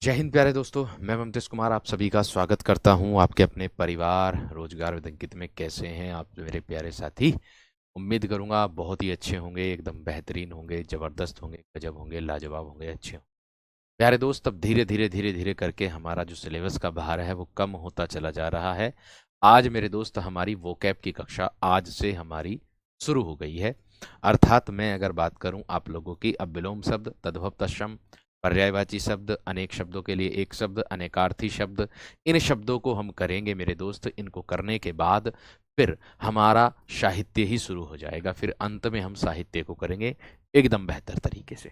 जय हिंद प्यारे दोस्तों। मैं ममतेश कुमार आप सभी का स्वागत करता हूं आपके अपने परिवार रोजगार विद अंकित में। कैसे हैं आप मेरे प्यारे साथी? उम्मीद करूंगा आप बहुत ही अच्छे होंगे, एकदम बेहतरीन होंगे, जबरदस्त होंगे, गजब होंगे, लाजवाब होंगे, अच्छे होंगे। प्यारे दोस्त, अब धीरे धीरे धीरे धीरे करके हमारा जो सिलेबस का भार है वो कम होता चला जा रहा है। आज मेरे दोस्त हमारी वोकैब की कक्षा आज से हमारी शुरू हो गई है। अर्थात मैं अगर बात करूं आप लोगों की, अब विलोम शब्द, तद्भव तत्सम, पर्यायवाची शब्द, अनेक शब्दों के लिए एक शब्द, अनेकार्थी शब्द, इन शब्दों को हम करेंगे मेरे दोस्त। इनको करने के बाद फिर हमारा साहित्य ही शुरू हो जाएगा। फिर अंत में हम साहित्य को करेंगे एकदम बेहतर तरीके से।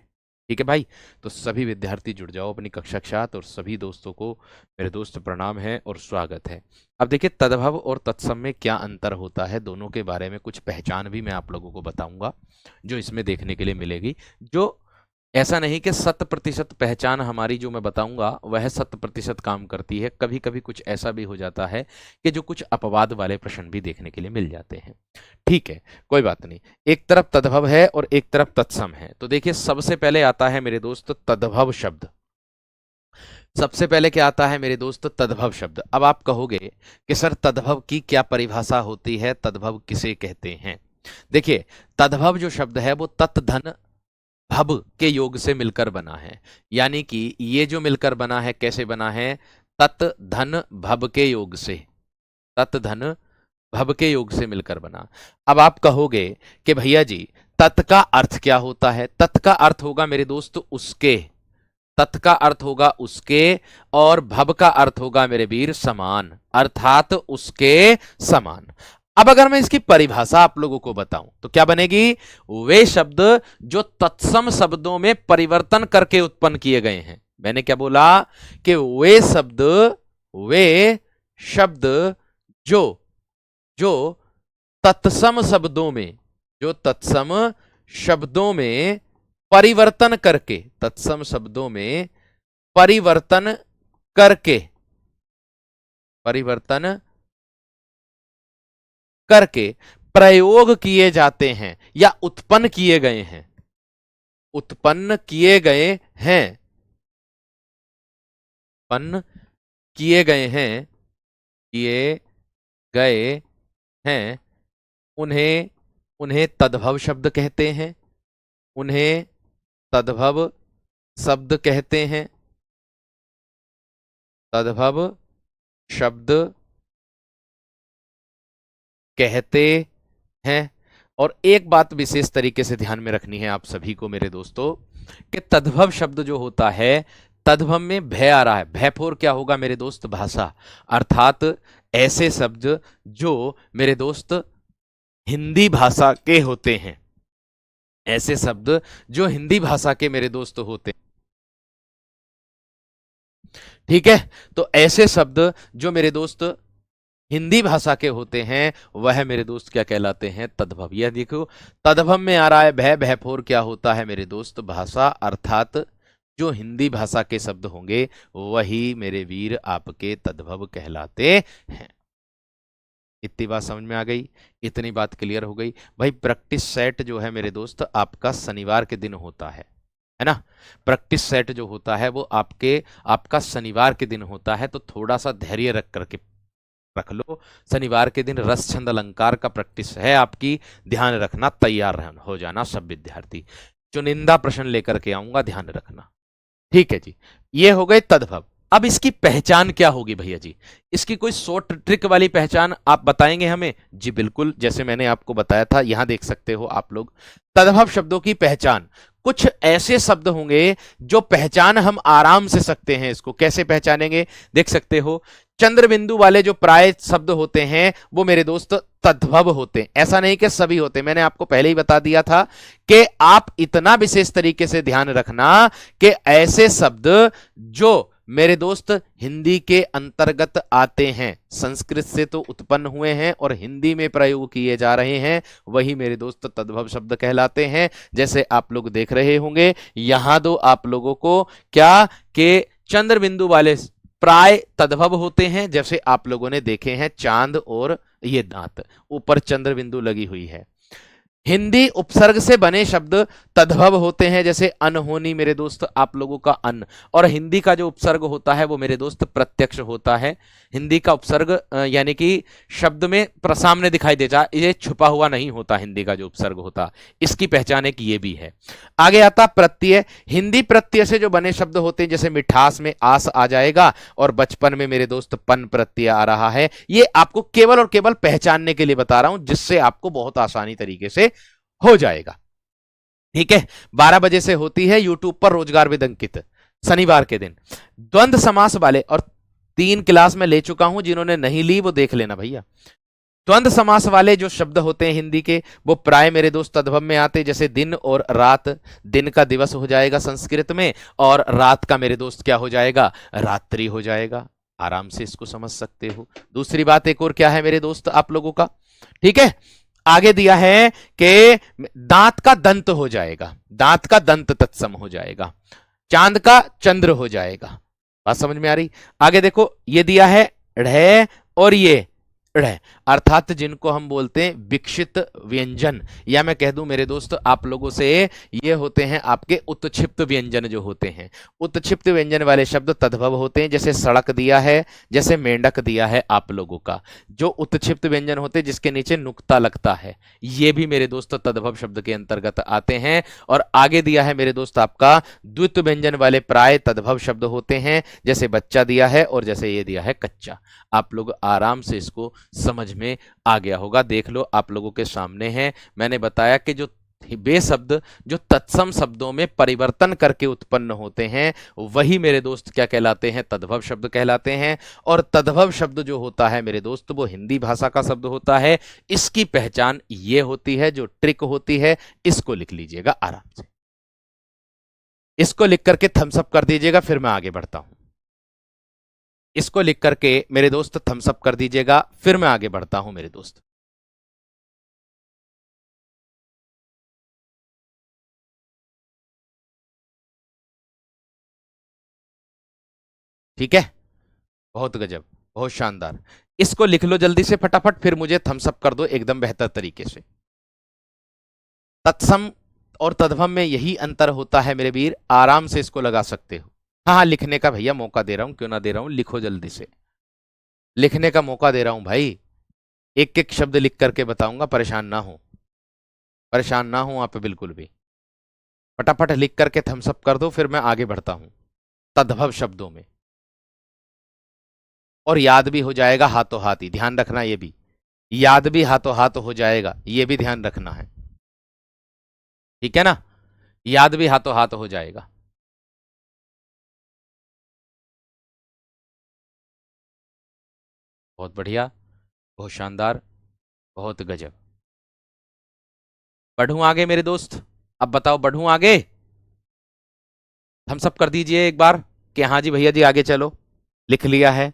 ठीक है भाई? तो सभी विद्यार्थी जुड़ जाओ अपनी कक्षा के साथ, और सभी दोस्तों को मेरे दोस्त प्रणाम है और स्वागत है। अब देखिए, तद्भव और तत्सम में क्या अंतर होता है, दोनों के बारे में कुछ पहचान भी मैं आप लोगों को बताऊंगा जो इसमें देखने के लिए मिलेगी। जो ऐसा नहीं कि 100% पहचान हमारी जो मैं बताऊंगा वह 100% काम करती है। कभी कभी कुछ ऐसा भी हो जाता है कि जो कुछ अपवाद वाले प्रश्न भी देखने के लिए मिल जाते हैं। ठीक है, कोई बात नहीं। एक तरफ तद्भव है और एक तरफ तत्सम है। तो देखिए, सबसे पहले आता है मेरे दोस्त तद्भव शब्द। सबसे पहले क्या आता है मेरे दोस्त? तद्भव शब्द। अब आप कहोगे कि सर तद्भव की क्या परिभाषा होती है, तद्भव किसे कहते हैं? देखिए, तद्भव जो शब्द है वो तत् धन भव के योग से मिलकर बना है। यानी कि ये जो मिलकर बना है, कैसे बना है? तत् धन भव के योग से। तत् धन भव के योग से मिलकर बना। अब आप कहोगे कि भैया जी तत् का अर्थ क्या होता है? तत् का अर्थ होगा मेरे दोस्त उसके। तत् का अर्थ होगा उसके, और भव का अर्थ होगा मेरे वीर समान, अर्थात उसके समान। अब अगर मैं इसकी परिभाषा आप लोगों को बताऊं तो क्या बनेगी? वे शब्द जो तत्सम शब्दों में परिवर्तन करके उत्पन्न किए गए हैं। मैंने क्या बोला? कि वे शब्द जो जो तत्सम शब्दों में, जो तत्सम शब्दों में परिवर्तन करके, तत्सम शब्दों में परिवर्तन करके, परिवर्तन करके प्रयोग किए जाते हैं या उत्पन्न किए गए हैं, उत्पन्न किए गए हैं, उत्पन्न किए गए हैं, किए गए हैं, उन्हें उन्हें तद्भव शब्द कहते हैं। उन्हें तद्भव शब्द कहते हैं। तद्भव शब्द कहते हैं। और एक बात विशेष तरीके से ध्यान में रखनी है आप सभी को मेरे दोस्तों, कि तद्भव शब्द जो होता है, तद्भव में भय आ रहा है। भय फोर क्या होगा मेरे दोस्त? भाषा। अर्थात ऐसे शब्द जो मेरे दोस्त हिंदी भाषा के होते हैं, ऐसे शब्द जो हिंदी भाषा के मेरे दोस्त होते हैं। ठीक है, तो ऐसे शब्द जो मेरे दोस्त हिंदी भाषा के होते हैं वह मेरे दोस्त क्या कहलाते हैं? तद्भव। यह देखो, तद्भव में आ रहा है भय, भय फोर क्या होता है मेरे दोस्त? भाषा। अर्थात जो हिंदी भाषा के शब्द होंगे वही मेरे वीर आपके तद्भव कहलाते हैं। इतनी बात समझ में आ गई? इतनी बात क्लियर हो गई? भाई प्रैक्टिस सेट जो है मेरे दोस्त आपका शनिवार के दिन होता है ना? प्रैक्टिस सेट जो होता है वो आपका शनिवार के दिन होता है। तो थोड़ा सा धैर्य रख लो। शनिवार के दिन रस छंद अलंकार का प्रैक्टिस है आपकी, ध्यान रखना, तैयार हो जाना सब विद्यार्थी। चुनिंदा प्रश्न लेकर के आऊंगा, ध्यान रखना। ठीक है जी, ये हो गए तद्भव। अब इसकी पहचान क्या होगी भैया जी? इसकी कोई शॉर्ट ट्रिक वाली पहचान आप बताएंगे हमें? जी बिल्कुल, जैसे मैंने आपको बताया था, यहां देख सकते हो आप लोग तद्भव शब्दों की पहचान। कुछ ऐसे शब्द होंगे जो पहचान हम आराम से सकते हैं। इसको कैसे पहचानेंगे? देख सकते हो, चंद्र बिंदु वाले जो प्राय शब्द होते हैं वो मेरे दोस्त तद्भव होते हैं। ऐसा नहीं कि सभी होते, मैंने आपको पहले ही बता दिया था कि आप इतना विशेष तरीके से ध्यान रखना कि ऐसे शब्द जो मेरे दोस्त हिंदी के अंतर्गत आते हैं, संस्कृत से तो उत्पन्न हुए हैं और हिंदी में प्रयोग किए जा रहे हैं, वही मेरे दोस्त तद्भव शब्द कहलाते हैं। जैसे आप लोग देख रहे होंगे यहां दो आप लोगों को क्या, कि चंद्र बिंदु वाले प्राय तद्भव होते हैं। जैसे आप लोगों ने देखे हैं चांद और ये दांत, ऊपर चंद्र बिंदु लगी हुई है। हिंदी उपसर्ग से बने शब्द तद्भव होते हैं, जैसे अनहोनी मेरे दोस्त आप लोगों का अन, और हिंदी का जो उपसर्ग होता है वो मेरे दोस्त प्रत्यक्ष होता है। हिंदी का उपसर्ग यानी कि शब्द में सामने दिखाई देता, ये छुपा हुआ नहीं होता। हिंदी का जो उपसर्ग होता, इसकी पहचान एक ये भी है। आगे आता प्रत्यय। हिंदी प्रत्यय से जो बने शब्द होते हैं, जैसे मिठास में आस आ जाएगा, और बचपन में मेरे दोस्त पन प्रत्यय आ रहा है। ये आपको केवल और केवल पहचानने के लिए बता रहा हूं, जिससे आपको बहुत आसानी तरीके से हो जाएगा। ठीक है, 12 बजे से होती है यूट्यूब पर रोजगार विद अंकित, शनिवार के दिन। द्वंद्व समास वाले, और 3 क्लास में ले चुका हूं, जिन्होंने नहीं ली वो देख लेना भैया। द्वंद्व समास वाले जो शब्द होते हैं हिंदी के, वो प्राय मेरे दोस्त तद्भव में आते, जैसे दिन और रात। दिन का दिवस हो जाएगा संस्कृत में, और रात का मेरे दोस्त क्या हो जाएगा, रात्रि हो जाएगा। आराम से इसको समझ सकते हो। दूसरी बात एक और क्या है मेरे दोस्त आप लोगों का, ठीक है, आगे दिया है कि दांत का दंत हो जाएगा, दांत का दंत तत्सम हो जाएगा, चांद का चंद्र हो जाएगा। बात समझ में आ रही? आगे देखो, ये दिया है ढ़ और ये ढ़, अर्थात जिनको हम बोलते हैं विकसित व्यंजन, या मैं कह दूं मेरे दोस्त आप लोगों से, ये होते हैं आपके उत्क्षिप्त व्यंजन जो होते हैं। उत्क्षिप्त व्यंजन वाले शब्द तद्भव होते हैं, जैसे सड़क दिया है, जैसे मेंढक दिया है आप लोगों का। जो उत्क्षिप्त व्यंजन होते हैं जिसके नीचे नुक्ता लगता है, ये भी मेरे दोस्त तद्भव शब्द के अंतर्गत आते हैं। और आगे दिया है मेरे दोस्त आपका द्वित्व व्यंजन वाले प्राय तद्भव शब्द होते हैं, जैसे बच्चा दिया है और जैसे ये दिया है कच्चा। आप लोग आराम से इसको समझ में आ गया होगा। देख लो आप लोगों के सामने है, मैंने बताया कि जो वे शब्द जो तत्सम शब्दों में परिवर्तन करके उत्पन्न होते हैं, वही मेरे दोस्त क्या कहलाते हैं, तद्भव शब्द कहलाते हैं। और तद्भव शब्द जो होता है मेरे दोस्त, वो हिंदी भाषा का शब्द होता है। इसकी पहचान ये होती है, जो ट्रिक होती है, इसको लिख लीजिएगा आराम से, इसको लिख करके थम्स अप कर दीजिएगा, फिर मैं आगे बढ़ता हूं। इसको लिख करके मेरे दोस्त थम्स अप कर दीजिएगा, फिर मैं आगे बढ़ता हूं मेरे दोस्त। ठीक है, बहुत गजब, बहुत शानदार। इसको लिख लो जल्दी से फटाफट, फिर मुझे थम्स अप कर दो एकदम बेहतर तरीके से। तत्सम और तद्भव में यही अंतर होता है मेरे वीर, आराम से इसको लगा सकते हो। हाँ हाँ, लिखने का भैया मौका दे रहा हूं, क्यों ना दे रहा हूं, लिखो जल्दी से, लिखने का मौका दे रहा हूं भाई। एक एक शब्द लिख करके बताऊंगा, परेशान ना हो, परेशान ना हो आप बिल्कुल भी। फटाफट लिख करके थम्स अप कर दो, फिर मैं आगे बढ़ता हूं तद्भव शब्दों में। और याद भी हो जाएगा हाथों हाथ ही, ध्यान रखना, ये भी याद भी हाथों हाथ हो जाएगा, ये भी ध्यान रखना है, ठीक है ना, याद भी हाथों हाथ हो जाएगा। बहुत बढ़िया, बहुत शानदार, बहुत गजब। बढ़ूं आगे मेरे दोस्त, अब बताओ बढ़ूं आगे, हम सब कर दीजिए एक बार कि हाँ जी भैया जी आगे चलो। लिख लिया है,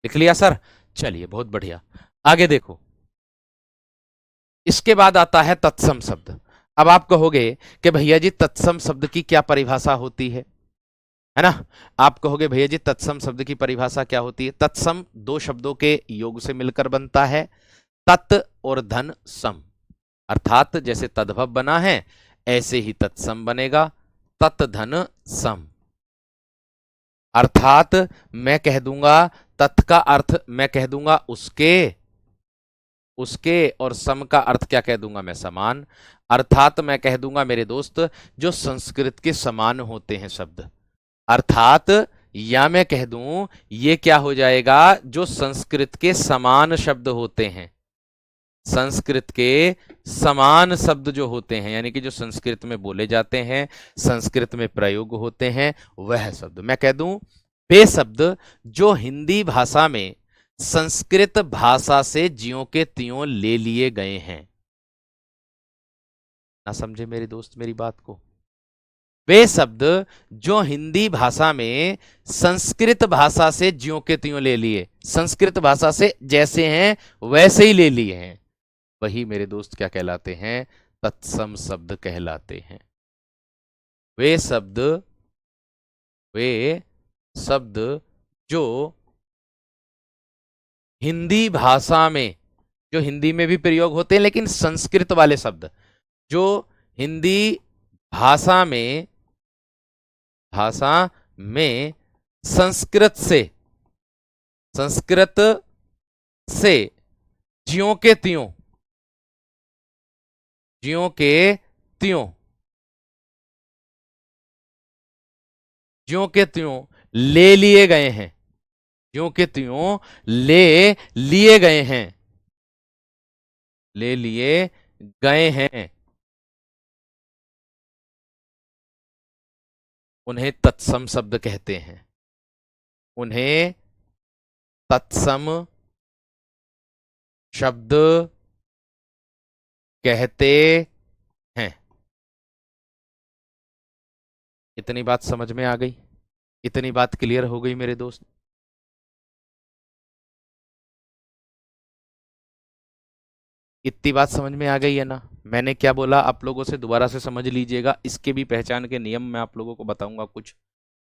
लिख लिया सर, चलिए बहुत बढ़िया। आगे देखो, इसके बाद आता है तत्सम शब्द। अब आप कहोगे कि भैया जी तत्सम शब्द की क्या परिभाषा होती है ना? आप कहोगे भैया जी तत्सम शब्द की परिभाषा क्या होती है? तत्सम दो शब्दों के योग से मिलकर बनता है, तत् और धन सम, अर्थात जैसे तद्भव बना है ऐसे ही तत्सम बनेगा, तत् धन सम। अर्थात मैं कह दूंगा, तत् का अर्थ मैं कह दूंगा उसके, उसके, और सम का अर्थ क्या कह दूंगा मैं, समान। अर्थात मैं कह दूंगा मेरे दोस्त जो संस्कृत के समान होते हैं शब्द, अर्थात या मैं कह दूं ये क्या हो जाएगा, जो संस्कृत के समान शब्द होते हैं, संस्कृत के समान शब्द जो होते हैं, यानी कि जो संस्कृत में बोले जाते हैं, संस्कृत में प्रयोग होते हैं, वह शब्द मैं कह दूं, वे शब्द जो हिंदी भाषा में संस्कृत भाषा से ज्यों के त्यों ले लिए गए हैं। ना समझे मेरे दोस्त मेरी बात को? वे शब्द जो हिंदी भाषा में संस्कृत भाषा से ज्यों के त्यों ले लिए, संस्कृत भाषा से जैसे हैं वैसे ही ले लिए हैं, वही मेरे दोस्त क्या कहलाते हैं, तत्सम शब्द कहलाते हैं। वे शब्द, वे शब्द जो हिंदी भाषा में, जो हिंदी में भी प्रयोग होते हैं लेकिन संस्कृत वाले शब्द, जो हिंदी भाषा में संस्कृत से ज्यों के त्यों ले लिए गए हैं, ज्यों के त्यों ले लिए गए हैं, उन्हें तत्सम शब्द कहते हैं। उन्हें तत्सम शब्द कहते हैं। इतनी बात समझ में आ गई? इतनी बात क्लियर हो गई मेरे दोस्त? इतनी बात समझ में आ गई है ना? मैंने क्या बोला आप लोगों से दोबारा से समझ लीजिएगा, इसके भी पहचान के नियम मैं आप लोगों को बताऊंगा कुछ।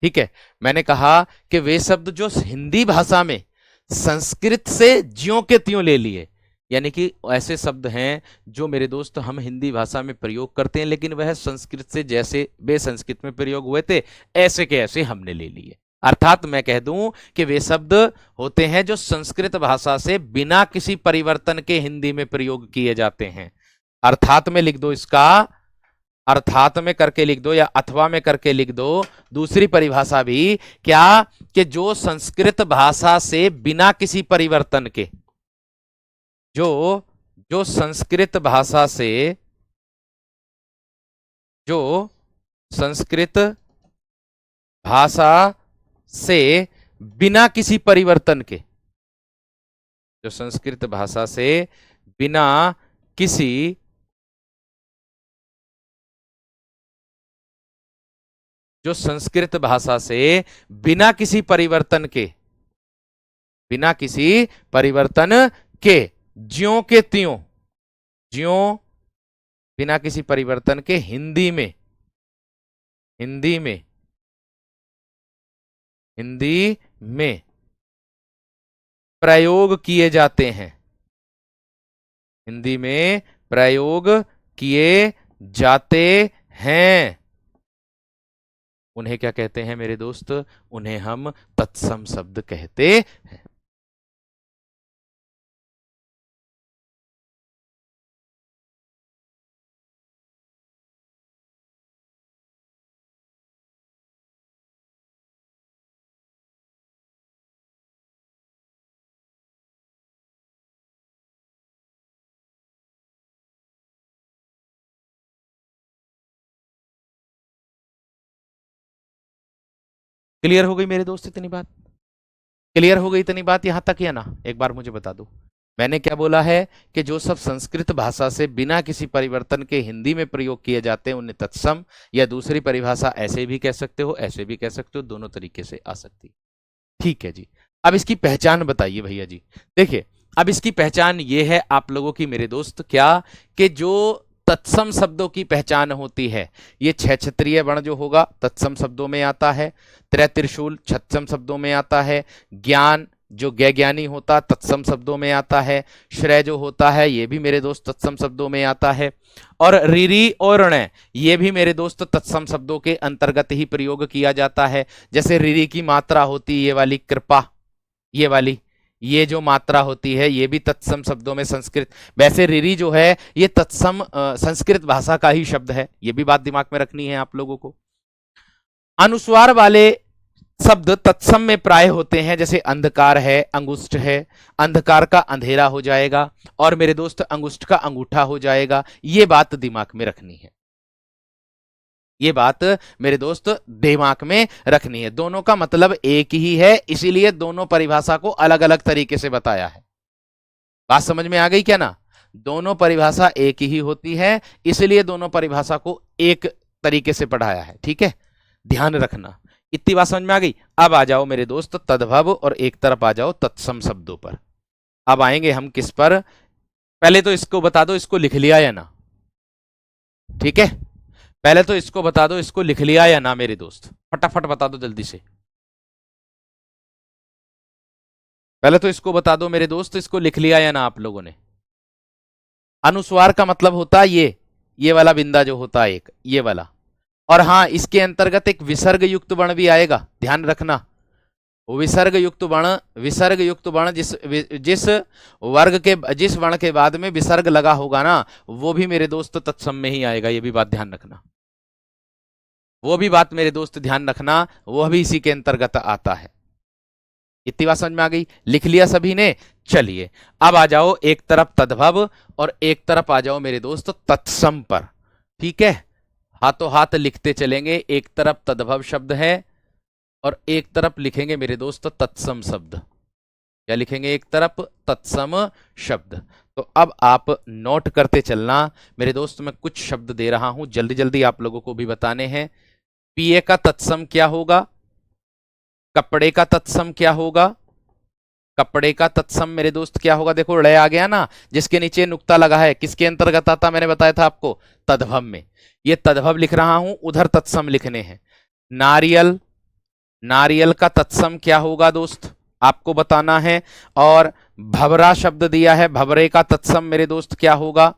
ठीक है, मैंने कहा कि वे शब्द जो हिंदी भाषा में संस्कृत से ज्यों के त्यों ले लिए, यानी कि ऐसे शब्द हैं जो मेरे दोस्त हम हिंदी भाषा में प्रयोग करते हैं, लेकिन वह संस्कृत से जैसे वे संस्कृत में प्रयोग हुए थे ऐसे के ऐसे हमने ले लिए। अर्थात मैं कह दूं कि वे शब्द होते हैं जो संस्कृत भाषा से बिना किसी परिवर्तन के हिंदी में प्रयोग किए जाते हैं। अर्थात में लिख दो इसका, अर्थात में करके लिख दो या अथवा में करके लिख दो। दूसरी परिभाषा भी क्या, कि जो संस्कृत भाषा से बिना किसी परिवर्तन के, जो संस्कृत भाषा से, जो संस्कृत भाषा से बिना किसी परिवर्तन के, जो संस्कृत भाषा से बिना किसी जो संस्कृत भाषा से बिना किसी परिवर्तन के, बिना किसी परिवर्तन के ज्यों के त्यों, ज्यों बिना किसी परिवर्तन के हिंदी में प्रयोग किए जाते हैं, हिंदी में प्रयोग किए जाते हैं, उन्हें क्या कहते हैं मेरे दोस्त? उन्हें हम तत्सम शब्द कहते हैं। क्लियर हो गई मेरे दोस्त इतनी बात? क्लियर हो गई इतनी बात यहां तक या ना? एक बार मुझे बता दो, मैंने क्या बोला है कि जो सब संस्कृत भाषा से बिना किसी परिवर्तन के हिंदी में प्रयोग किए जाते हैं उन्हें तत्सम, या दूसरी परिभाषा ऐसे भी कह सकते हो, ऐसे भी कह सकते हो, दोनों तरीके से आ सकती। ठीक है जी, अब इसकी पहचान बताइए भैया जी। देखिए, अब इसकी पहचान ये है आप लोगों की मेरे दोस्त, क्या कि जो तत्सम शब्दों की पहचान होती है, ये छह क्षत्रिय वर्ण जो होगा तत्सम शब्दों में आता है, त्रय त्रिशूल तत्सम शब्दों में आता है, ज्ञान जो ज्ञानी होता तत्सम शब्दों में आता है, श्रेय जो होता है ये भी मेरे दोस्त तत्सम शब्दों में आता है, और रिरी और ऋण ये भी मेरे दोस्त तत्सम शब्दों के अंतर्गत ही प्रयोग किया जाता है। जैसे रिरी की मात्रा होती ये वाली कृपा, ये वाली, ये जो मात्रा होती है ये भी तत्सम शब्दों में संस्कृत, वैसे रिरी जो है ये तत्सम संस्कृत भाषा का ही शब्द है, ये भी बात दिमाग में रखनी है आप लोगों को। अनुस्वार वाले शब्द तत्सम में प्राय होते हैं, जैसे अंधकार है, अंगुष्ठ है, अंधकार का अंधेरा हो जाएगा, और मेरे दोस्त अंगुष्ठ का अंगूठा हो जाएगा। ये बात दिमाग में रखनी है, ये बात मेरे दोस्त दिमाग में रखनी है। दोनों का मतलब एक ही है, इसीलिए दोनों परिभाषा को अलग अलग तरीके से बताया है। बात समझ में आ गई क्या ना? दोनों परिभाषा एक ही होती है, इसलिए दोनों परिभाषा को एक तरीके से पढ़ाया है। ठीक है, ध्यान रखना। इतनी बात समझ में आ गई? अब आ जाओ मेरे दोस्त तद्भव और एक तरफ आ जाओ तत्सम शब्दों पर। अब आएंगे हम किस पर? पहले तो इसको बता दो, इसको लिख लिया या ना? ठीक है, पहले तो इसको बता दो, इसको लिख लिया या ना मेरे दोस्त? फटाफट बता दो जल्दी से। पहले तो इसको बता दो मेरे दोस्त, इसको लिख लिया या ना आप लोगों ने? अनुस्वार का मतलब होता है ये वाला बिंदा जो होता है एक, ये वाला। और हाँ, इसके अंतर्गत एक विसर्ग युक्त वर्ण भी आएगा, ध्यान रखना। विसर्ग युक्त वर्ण जिस वर्ग के, जिस वर्ण के बाद में विसर्ग लगा होगा ना, वो भी मेरे दोस्त तत्सम में ही आएगा। ये भी बात ध्यान रखना, वो भी बात मेरे दोस्त ध्यान रखना, वो भी इसी के अंतर्गत आता है। इतनी बात समझ में आ गई? लिख लिया सभी ने? चलिए अब आ जाओ एक तरफ तद्भव और एक तरफ आ जाओ मेरे दोस्त तत्सम पर। ठीक है, हाथों हाथ लिखते चलेंगे। एक तरफ तद्भव शब्द है और एक तरफ लिखेंगे मेरे दोस्त तत्सम शब्द। क्या लिखेंगे? एक तरफ तत्सम शब्द। तो अब आप नोट करते चलना मेरे दोस्त। मैं कुछ शब्द दे रहा हूं, जल्दी जल्दी आप लोगों को भी बताने हैं। पिए का तत्सम क्या होगा? कपड़े का तत्सम क्या होगा? कपड़े का तत्सम मेरे दोस्त क्या होगा? देखो ड़ आ गया ना, जिसके नीचे नुक्ता लगा है, किसके अंतर्गत आता? मैंने बताया था आपको, तद्भव में। ये तद्भव लिख रहा हूं, उधर तत्सम लिखने हैं। नारियल, नारियल का तत्सम क्या होगा दोस्त? आपको बताना है। और भवरा शब्द दिया है, भवरे का तत्सम मेरे दोस्त क्या होगा?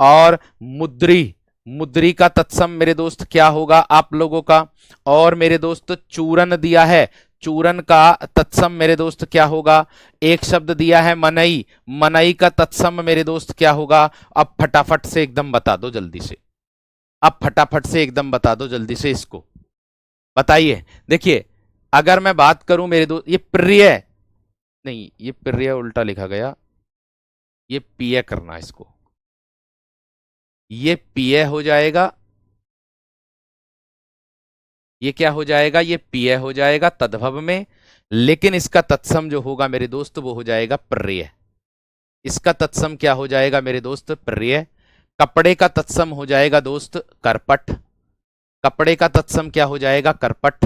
और मुद्री, मुद्री का तत्सम मेरे दोस्त क्या होगा आप लोगों का? और मेरे दोस्त चूरन दिया है, चूरन का तत्सम मेरे दोस्त क्या होगा? एक शब्द दिया है मनई, मनई का तत्सम मेरे दोस्त क्या होगा? अब फटाफट से एकदम बता दो जल्दी से, अब फटाफट से एकदम बता दो जल्दी से, इसको बताइए। देखिए अगर मैं बात करूं मेरे दोस्त, ये प्रिय नहीं, ये प्रिय उल्टा लिखा गया, ये पिय करना इसको, ये पिय हो जाएगा। ये क्या हो जाएगा? ये पिय हो जाएगा तद्भव में। लेकिन इसका तत्सम जो होगा मेरे दोस्त वो हो जाएगा प्रिय। इसका तत्सम क्या हो जाएगा मेरे दोस्त? प्रिय। कपड़े का तत्सम हो जाएगा दोस्त करपट। कपड़े का तत्सम क्या हो जाएगा? करपट।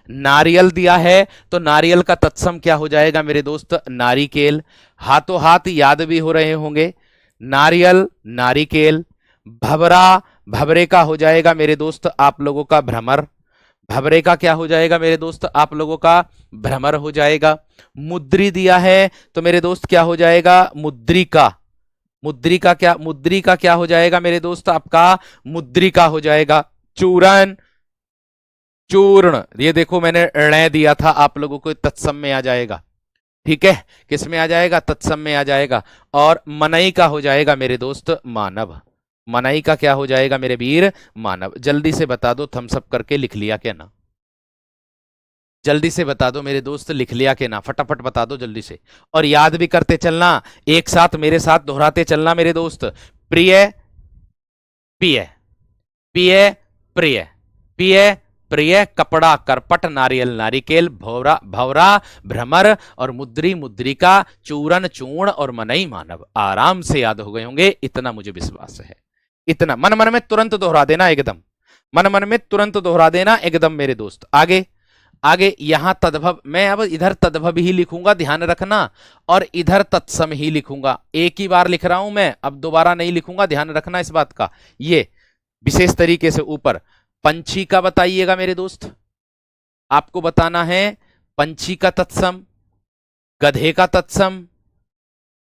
नारियल दिया है तो नारियल का तत्सम क्या हो जाएगा मेरे दोस्त? नारिकेल। हाथों हाथ याद भी हो रहे होंगे, नारियल नारिकेल। भवरा, भवरे का हो जाएगा मेरे दोस्त आप लोगों का भ्रमर। भवरे का क्या हो जाएगा मेरे दोस्त? आप लोगों का भ्रमर हो जाएगा। मुद्री दिया है तो मेरे दोस्त क्या हो जाएगा? मुद्रिका। मुद्री का क्या, मुद्री का क्या हो जाएगा मेरे दोस्त? आपका मुद्रिका हो जाएगा। चूरन, चूर्ण, ये देखो मैंने ऋण दिया था आप लोगों को, तत्सम में आ जाएगा। ठीक है, किस में आ जाएगा? तत्सम में आ जाएगा। और मनई का हो जाएगा मेरे दोस्त मानव। मनई का क्या हो जाएगा मेरे वीर? मानव। जल्दी से बता दो, थम्स अप करके लिख लिया क्या ना? जल्दी से बता दो मेरे दोस्त, लिख लिया के ना? फटाफट बता दो जल्दी से। और याद भी करते चलना, एक साथ मेरे साथ दोहराते चलना मेरे दोस्त। प्रिय, पिय, पिय, प्रिय, पिय, प्रिय। कपड़ा करपट, नारियल नारिकेल, भौरा भौरा, भ्रमर और मुद्री मुद्रिका, चूरन चूर्ण और मनई मानव। आराम से याद हो गए होंगे, इतना मुझे विश्वास है। इतना मन मन में तुरंत दोहरा देना एकदम, मन मन में तुरंत दोहरा देना एकदम मेरे दोस्त। आगे आगे यहां तद्भव, मैं अब इधर तद्भव ही लिखूंगा, ध्यान रखना। और इधर तत्सम ही लिखूंगा, एक ही बार लिख रहा हूं मैं, अब दोबारा नहीं लिखूंगा, ध्यान रखना इस बात का। ये विशेष तरीके से ऊपर पंछी का बताइएगा मेरे दोस्त, आपको बताना है पंछी का तत्सम। गधे का तत्सम,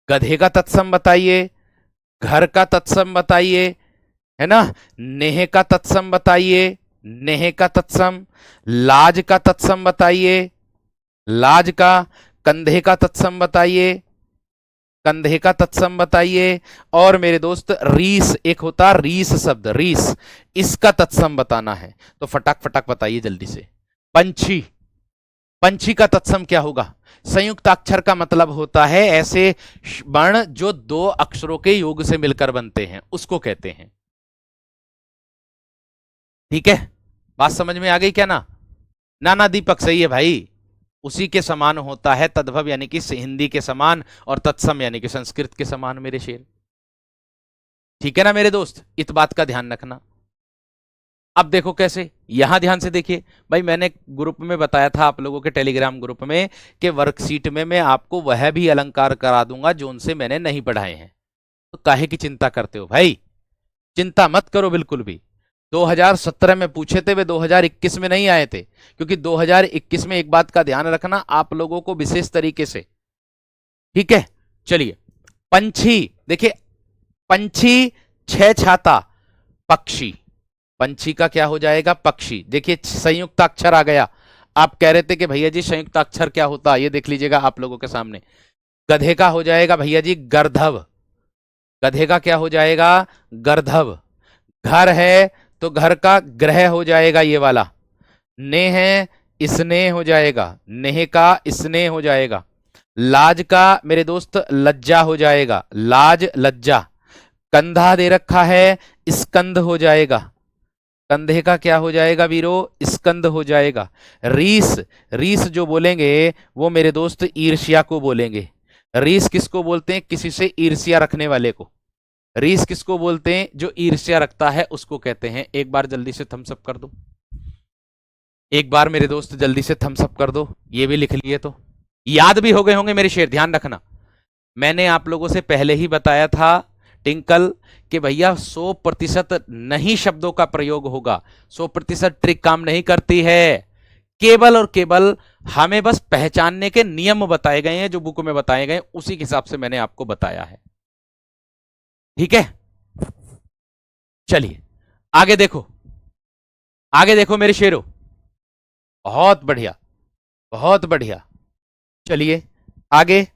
गधे का तत्सम बताइए। घर का तत्सम बताइए, है ना। नेह का तत्सम बताइए, नेह का तत्सम। लाज का तत्सम बताइए, लाज का। कंधे का तत्सम बताइए, कंधे का तत्सम बताइए। और मेरे दोस्त रीस, एक होता रीस शब्द, रीस, इसका तत्सम बताना है। तो फटाक फटाक बताइए जल्दी से। पंछी, पंछी का तत्सम क्या होगा? संयुक्त अक्षर का मतलब होता है ऐसे वर्ण जो दो अक्षरों के योग से मिलकर बनते हैं, उसको कहते हैं। ठीक है, बात समझ में आ गई क्या ना? ना दीपक, सही है भाई, उसी के समान होता है तद्भव, यानी कि हिंदी के समान, और तत्सम यानी कि संस्कृत के समान मेरे शेर। ठीक है ना मेरे दोस्त, इस बात का ध्यान रखना। अब देखो कैसे, यहां ध्यान से देखिए भाई, मैंने ग्रुप में बताया था आप लोगों के टेलीग्राम ग्रुप में कि वर्कशीट में मैं आपको वह भी अलंकार करा दूंगा जो उनसे मैंने नहीं पढ़ाए हैं। तो काहे की चिंता करते हो भाई? चिंता मत करो बिल्कुल भी। 2017 में पूछे थे, वे 2021 में नहीं आए थे, क्योंकि 2021 में एक बात का ध्यान रखना आप लोगों को विशेष तरीके से। ठीक है, चलिए। पंछी, देखिए पंछी, छह छाता, पक्षी। पंछी का क्या हो जाएगा? पक्षी। देखिए संयुक्त अक्षर आ गया। आप कह रहे थे कि भैया जी संयुक्त अक्षर क्या होता है, ये देख लीजिएगा आप लोगों के सामने। गधे का हो जाएगा भैया जी गर्धव। गधे का क्या हो जाएगा? गर्धव। घर है तो घर का ग्रह हो जाएगा ये वाला। ने है स्नेह हो जाएगा, नेह का स्नेह हो जाएगा। लाज का मेरे दोस्त लज्जा हो जाएगा, लाज लज्जा। कंधा दे रखा है, स्कंद हो जाएगा। कंधे का क्या हो जाएगा वीरो? स्कंद हो जाएगा। रीस, रीस जो बोलेंगे वो मेरे दोस्त ईर्ष्या को बोलेंगे। रीस किसको बोलते हैं? किसी से ईर्ष्या रखने वाले को। रीस किसको बोलते हैं? जो ईर्ष्या रखता है उसको कहते हैं। एक बार जल्दी से थम्स अप कर दो, एक बार मेरे दोस्त जल्दी से थम्स अप कर दो। ये भी लिख लिए तो याद भी हो गए होंगे मेरे शेर। ध्यान रखना, मैंने आप लोगों से पहले ही बताया था टिंकल कि भैया 100% नहीं शब्दों का प्रयोग होगा। 100% ट्रिक काम नहीं करती है। केवल और केवल हमें बस पहचानने के नियम बताए गए हैं, जो बुक में बताए गए, उसी के हिसाब से मैंने आपको बताया है। ठीक है, चलिए आगे देखो, आगे देखो मेरे शेरों। बहुत बढ़िया, बहुत बढ़िया। चलिए आगे,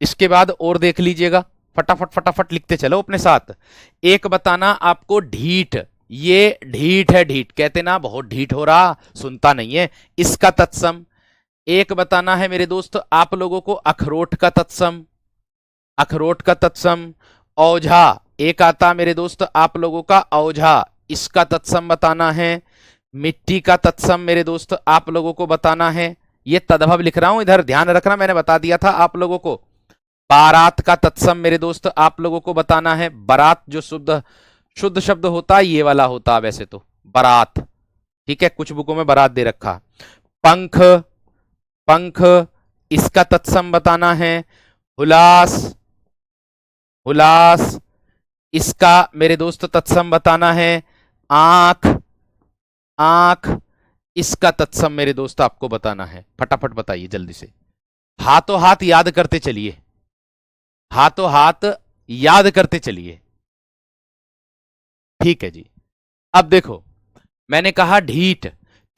इसके बाद और देख लीजिएगा। फटाफट फटाफट लिखते चलो अपने साथ। एक बताना आपको ढीठ। ये ढीठ है, ढीठ कहते ना, बहुत ढीठ हो रहा, सुनता नहीं है, इसका तत्सम। एक बताना है मेरे दोस्त आप लोगों को अखरोट का तत्सम, अखरोट का तत्सम। औझा एक आता मेरे दोस्त आप लोगों का औझा, इसका तत्सम बताना है। मिट्टी का तत्सम मेरे दोस्त आप लोगों को बताना है। ये तद्भव लिख रहा हूं, इधर ध्यान रखना, मैंने बता दिया था आप लोगों को। बारात का तत्सम मेरे दोस्त आप लोगों को बताना है। बारात जो शुद्ध शुद्ध शब्द होता है ये वाला होता है वैसे तो, बारात। ठीक है, कुछ बुकों में बारात दे रखा। पंख, पंख इसका तत्सम बताना है। हुलास, हुलास इसका मेरे दोस्त तत्सम बताना है। आंख, आंख इसका तत्सम मेरे दोस्त आपको बताना है। फटाफट बताइए जल्दी से, हाथों हाथ याद करते चलिए, हाथों हाथ याद करते चलिए। ठीक है जी। अब देखो, मैंने कहा ढीठ,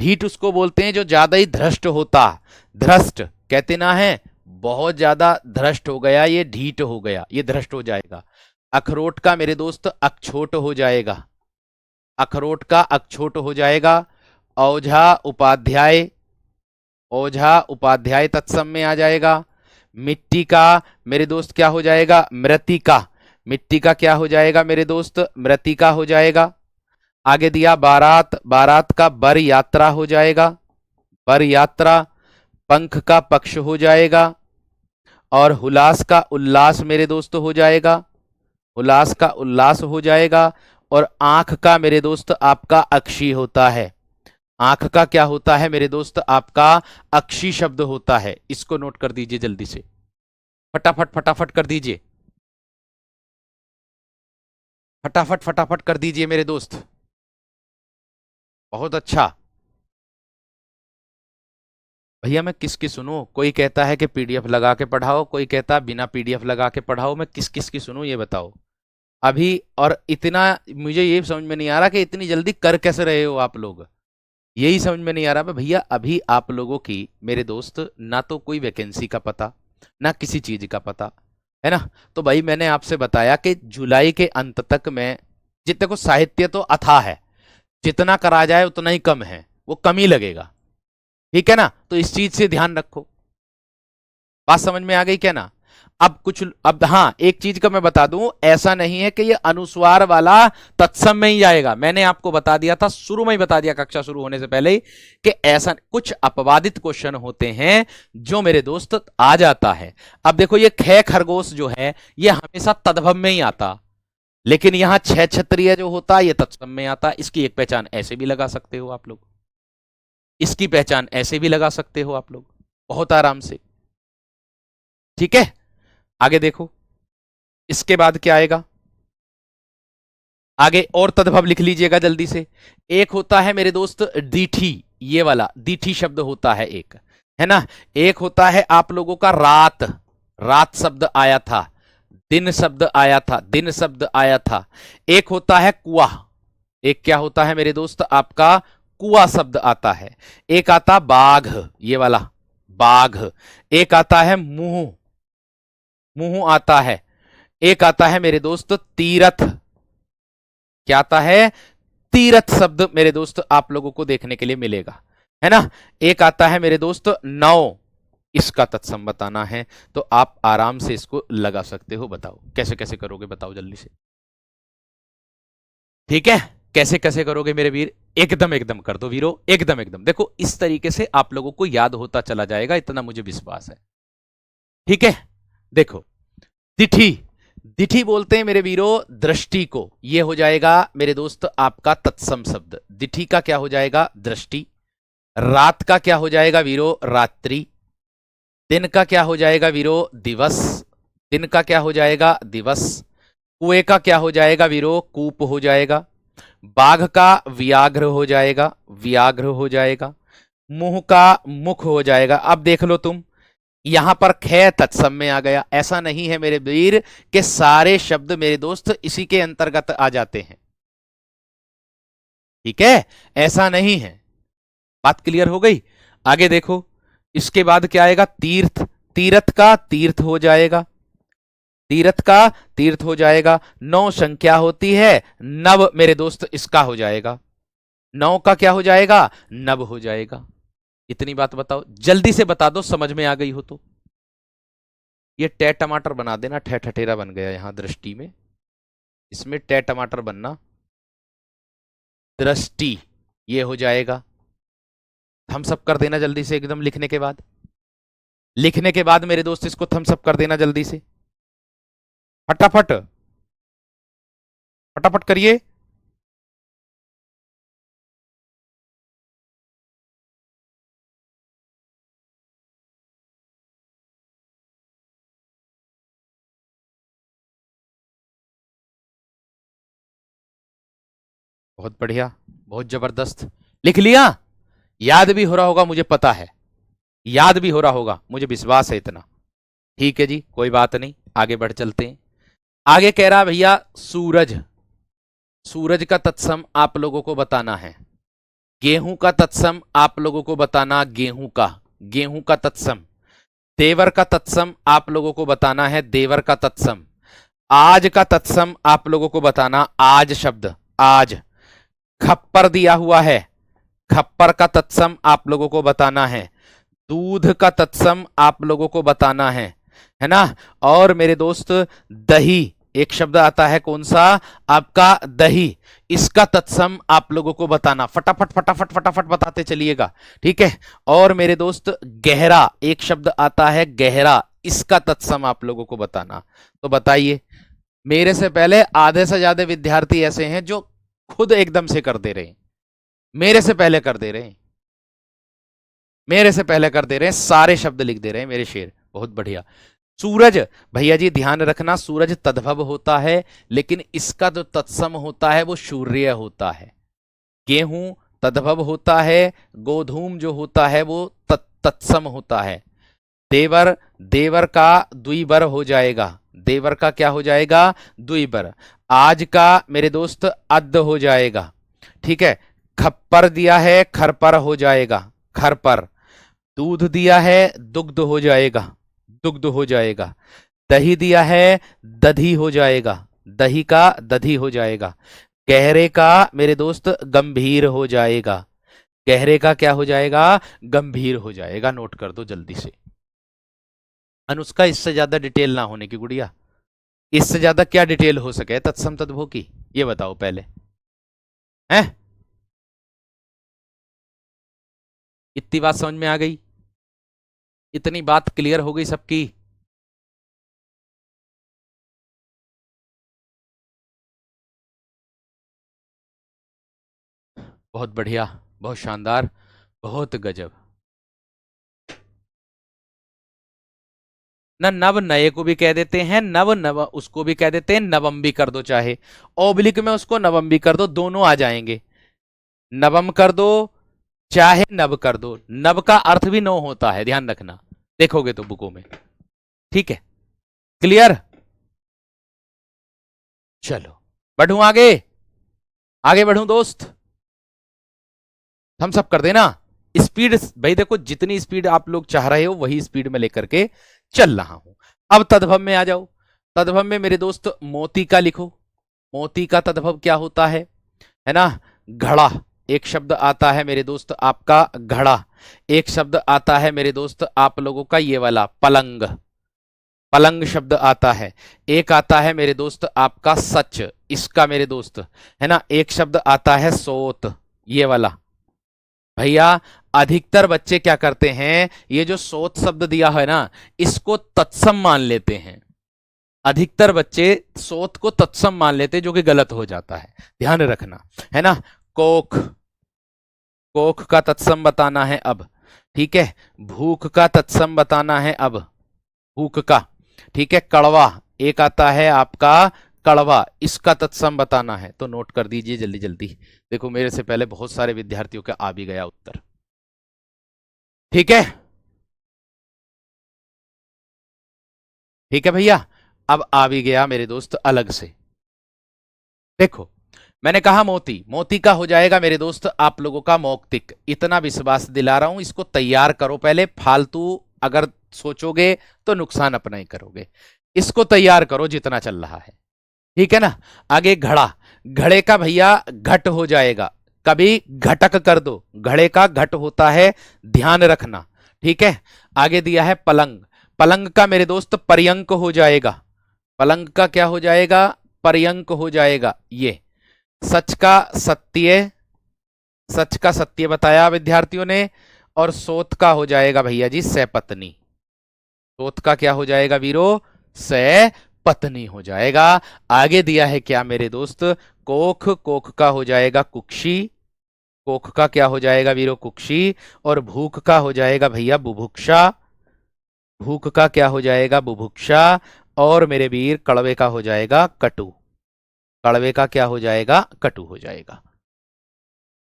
ढीठ उसको बोलते हैं जो ज्यादा ही धृष्ट होता। धृष्ट कहते ना है, बहुत ज्यादा धृष्ट हो गया, ये ढीठ हो गया, ये धृष्ट हो जाएगा। अखरोट का मेरे दोस्त अक्षोट हो जाएगा, अखरोट का अक्षोट हो जाएगा। औझा उपाध्याय, ओझा उपाध्याय तत्सम में आ जाएगा। मिट्टी का मेरे दोस्त क्या हो जाएगा? मृतिका, मिट्टी का क्या हो जाएगा मेरे दोस्त? मृतिका हो जाएगा। आगे दिया बारात, बारात का बर यात्रा हो जाएगा, बर यात्रा। पंख का पक्ष हो जाएगा। और हुलास का उल्लास मेरे दोस्त हो जाएगा, उल्लास का उल्लास हो जाएगा। और आंख का मेरे दोस्त आपका अक्षी होता है, आंख का क्या होता है मेरे दोस्त? आपका अक्षी शब्द होता है। इसको नोट कर दीजिए जल्दी से, फटाफट फटाफट कर दीजिए, फटाफट फटाफट कर दीजिए मेरे दोस्त। बहुत अच्छा भैया, मैं किसकी सुनूं? कोई कहता है कि पीडीएफ लगा के पढ़ाओ, कोई कहता है बिना पीडीएफ लगा के पढ़ाओ। मैं किस किस की सुनूं ये बताओ अभी। और इतना मुझे ये समझ में नहीं आ रहा कि इतनी जल्दी कर कैसे रहे हो आप लोग, यही समझ में नहीं आ रहा भैया। अभी आप लोगों की मेरे दोस्त ना तो कोई वैकेंसी का पता, ना किसी चीज का पता है ना। तो भाई मैंने आपसे बताया कि जुलाई के अंत तक मैं, जितने को साहित्य तो अथाह है, जितना करा जाए उतना ही कम है, वो कम ही लगेगा। ठीक है ना, तो इस चीज से ध्यान रखो। बात समझ में आ गई क्या ना? अब कुछ, अब हाँ एक चीज का मैं बता दूं, ऐसा नहीं है कि ये अनुस्वार वाला तत्सम में ही आएगा। मैंने आपको बता दिया था, शुरू में ही बता दिया कक्षा शुरू होने से पहले ही, कि ऐसा कुछ अपवादित क्वेश्चन होते हैं जो मेरे दोस्त आ जाता है। अब देखो ये खे खरगोश जो है ये हमेशा तद्भव में ही आता, लेकिन यहां छह क्षत्रिय जो होता है ये तत्सम में आता। इसकी एक पहचान ऐसे भी लगा सकते हो आप लोग, इसकी पहचान ऐसे भी लगा सकते हो आप लोग बहुत आराम से। ठीक है, आगे देखो, इसके बाद क्या आएगा आगे, और तद्भव लिख लीजिएगा जल्दी से। एक होता है मेरे दोस्त दीठी, ये वाला दीठी शब्द होता है एक, है ना। एक होता है आप लोगों का रात, रात शब्द आया था, दिन शब्द आया था, दिन शब्द आया था। एक होता है कुआ, एक क्या होता है मेरे दोस्त आपका कुआ शब्द आता है, एक आता बाघ, ये वाला बाघ, एक आता है मुंह, मुंह आता है, एक आता है मेरे दोस्त तीरथ, क्या आता है, तीरथ शब्द मेरे दोस्त आप लोगों को देखने के लिए मिलेगा, है ना। एक आता है मेरे दोस्त नौ, इसका तत्सम बताना है, तो आप आराम से इसको लगा सकते हो। बताओ कैसे कैसे करोगे, बताओ जल्दी से। ठीक है, कैसे कैसे करोगे मेरे वीर, एकदम एकदम कर दो वीरो, एकदम एकदम। देखो इस तरीके से आप लोगों को याद होता चला जाएगा, इतना मुझे विश्वास है। ठीक है, देखो तिथि, तिथि बोलते हैं मेरे वीरो दृष्टि को, ये हो जाएगा मेरे दोस्त आपका तत्सम शब्द। तिथि का क्या हो जाएगा, दृष्टि। रात का क्या हो जाएगा वीरो, रात्रि। दिन का क्या हो जाएगा वीरो, दिवस। दिन का क्या हो जाएगा, दिवस। कुएं का क्या हो जाएगा वीरो, कूप हो जाएगा। बाघ का व्याघ्र हो जाएगा, व्याघ्र हो जाएगा। मुंह का मुख हो जाएगा। अब देख लो तुम, यहां पर ख तत्सम में आ गया। ऐसा नहीं है मेरे वीर कि सारे शब्द मेरे दोस्त इसी के अंतर्गत आ जाते हैं, ठीक है, ऐसा नहीं है। बात क्लियर हो गई। आगे देखो, इसके बाद क्या आएगा, तीर्थ, तीर्थ का तीर्थ हो जाएगा, तीर्थ का तीर्थ हो जाएगा। नौ संख्या होती है, नव मेरे दोस्त इसका हो जाएगा, नौ का क्या हो जाएगा, नव हो जाएगा। इतनी बात बताओ, जल्दी से बता दो, समझ में आ गई हो तो। ये टे टमाटर बना देना, ठे ठठेरा बन गया यहां दृष्टि में, इसमें टे टमाटर बनना, दृष्टि, ये हो जाएगा। थम्स अप कर देना जल्दी से एकदम, लिखने के बाद, लिखने के बाद मेरे दोस्त इसको थम्स अप कर देना जल्दी से, फटाफट फटाफट करिए। बहुत बढ़िया, बहुत जबरदस्त, लिख लिया। याद भी हो रहा होगा मुझे पता है, याद भी हो रहा होगा मुझे विश्वास है इतना। ठीक है जी, कोई बात नहीं, आगे बढ़ चलते हैं। आगे कह रहा भैया सूरज, सूरज का तत्सम आप लोगों को बताना है। गेहूं का तत्सम आप लोगों को बताना, गेहूं का, गेहूं का तत्सम। देवर का तत्सम आप लोगों को बताना है, देवर का तत्सम। आज का तत्सम आप लोगों को बताना, आज शब्द, आज। खप्पर दिया हुआ है, खप्पर का तत्सम आप लोगों को बताना है। दूध का तत्सम आप लोगों को बताना है ना। और मेरे दोस्त दही, एक शब्द आता है कौन सा, आपका दही, इसका तत्सम आप लोगों को बताना। फटाफट फटाफट फटाफट बताते चलिएगा, ठीक है। और मेरे दोस्त गहरा, एक शब्द आता है गहरा, इसका तत्सम आप लोगों को बताना। तो बताइए, मेरे से पहले आधे से ज्यादा विद्यार्थी ऐसे हैं जो खुद एकदम से कर दे रहे हैं, मेरे से पहले कर दे रहे हैं, मेरे से पहले कर दे रहे हैं, सारे शब्द लिख दे रहे हैं मेरे शेर, बहुत बढ़िया। सूरज, भैया जी ध्यान रखना, सूरज तद्भव होता है, लेकिन इसका जो तत्सम होता है वो सूर्य होता है। गेहूं तद्भव होता है, गोधूम जो होता है वो तत्सम होता है। देवर, देवर का द्विबर हो जाएगा, देवर का क्या हो जाएगा, द्विबर। आज का मेरे दोस्त अद्ध हो जाएगा, ठीक है। खप्पर दिया है, खरपर हो जाएगा, खरपर। दूध दिया है, दुग्ध हो जाएगा, दुग्ध हो जाएगा। दही दिया है, दधी हो जाएगा, दही का दधी हो जाएगा। गहरे का मेरे दोस्त गंभीर हो जाएगा, गहरे का क्या हो जाएगा, गंभीर हो जाएगा। नोट कर दो जल्दी से। अनुष्का, इससे ज्यादा डिटेल ना होने की गुड़िया, इससे ज्यादा क्या डिटेल हो सके तत्सम तद्भव की, ये बताओ पहले, हैं? इतनी बात समझ में आ गई, इतनी बात क्लियर हो गई सबकी। बहुत बढ़िया, बहुत शानदार, बहुत गजब। ना नव नए को भी कह देते हैं, नव नव उसको भी कह देते हैं, नवम भी कर दो, चाहे ओब्लिक में उसको नवम भी कर दो, दोनों आ जाएंगे। नवम कर दो चाहे नव कर दो, नव का अर्थ भी नो होता है, ध्यान रखना, देखोगे तो बुकों में, ठीक है। क्लियर, चलो बढ़ू आगे। आगे बढ़ूं दोस्त, थम्स अप कर देना। स्पीड भाई देखो, जितनी स्पीड आप लोग चाह रहे हो वही स्पीड में लेकर के चल रहा हूं। अब तद्भव में आ जाओ। तद्भव में मेरे दोस्त मोती का लिखो। मोती का तद्भव क्या होता है ना? घड़ा। एक शब्द आता है मेरे दोस्त आपका घड़ा। एक शब्द आता है मेरे दोस्त आप लोगों का ये वाला पलंग। पलंग शब्द आता है। एक आता है मेरे दोस्त आपका सच, इसका मेरे दोस्त है ना। एक शब्द आता है सोत, ये वाला। भैया अधिकतर बच्चे क्या करते हैं, ये जो सोत शब्द दिया है ना, इसको तत्सम मान लेते हैं। अधिकतर बच्चे सोत को तत्सम मान लेते हैं, जो कि गलत हो जाता है, ध्यान रखना, है ना। कोख, कोख का तत्सम बताना है अब, ठीक है। भूख का तत्सम बताना है अब, भूख का, ठीक है। कड़वा, एक आता है आपका कड़वा, इसका तत्सम बताना है, तो नोट कर दीजिए जल्दी जल्दी। देखो मेरे से पहले बहुत सारे विद्यार्थियों का आ भी गया उत्तर, ठीक है। ठीक है भैया, अब आ भी गया मेरे दोस्त अलग से। देखो मैंने कहा मोती, मोती का हो जाएगा मेरे दोस्त आप लोगों का मौक्तिक। इतना विश्वास दिला रहा हूं, इसको तैयार करो पहले, फालतू अगर सोचोगे तो नुकसान अपना ही करोगे। इसको तैयार करो जितना चल रहा है, ठीक है ना। आगे घड़ा, घड़े का भैया घट हो जाएगा, कभी घटक कर दो, घड़े का घट होता है, ध्यान रखना, ठीक है। आगे दिया है पलंग, पलंग का मेरे दोस्त पर्यंक हो जाएगा। पलंग का क्या हो जाएगा? पर्यंक हो जाएगा ये। सच का सत्य, सच का सत्य बताया विद्यार्थियों ने। और सोत का हो जाएगा भैया जी सपत्नी। सोत का क्या हो जाएगा वीरो? सपत्नी हो जाएगा। आगे दिया है क्या मेरे दोस्त? कोख, कोख का हो जाएगा कुक्षी। कोख का क्या हो जाएगा वीरो? कुक्षी। और भूख का हो जाएगा भैया बुभुक्षा। भूख का क्या हो जाएगा? बुभुक्षा। और मेरे वीर कड़वे का हो जाएगा कटु। कड़वे का क्या हो जाएगा? कटु हो जाएगा।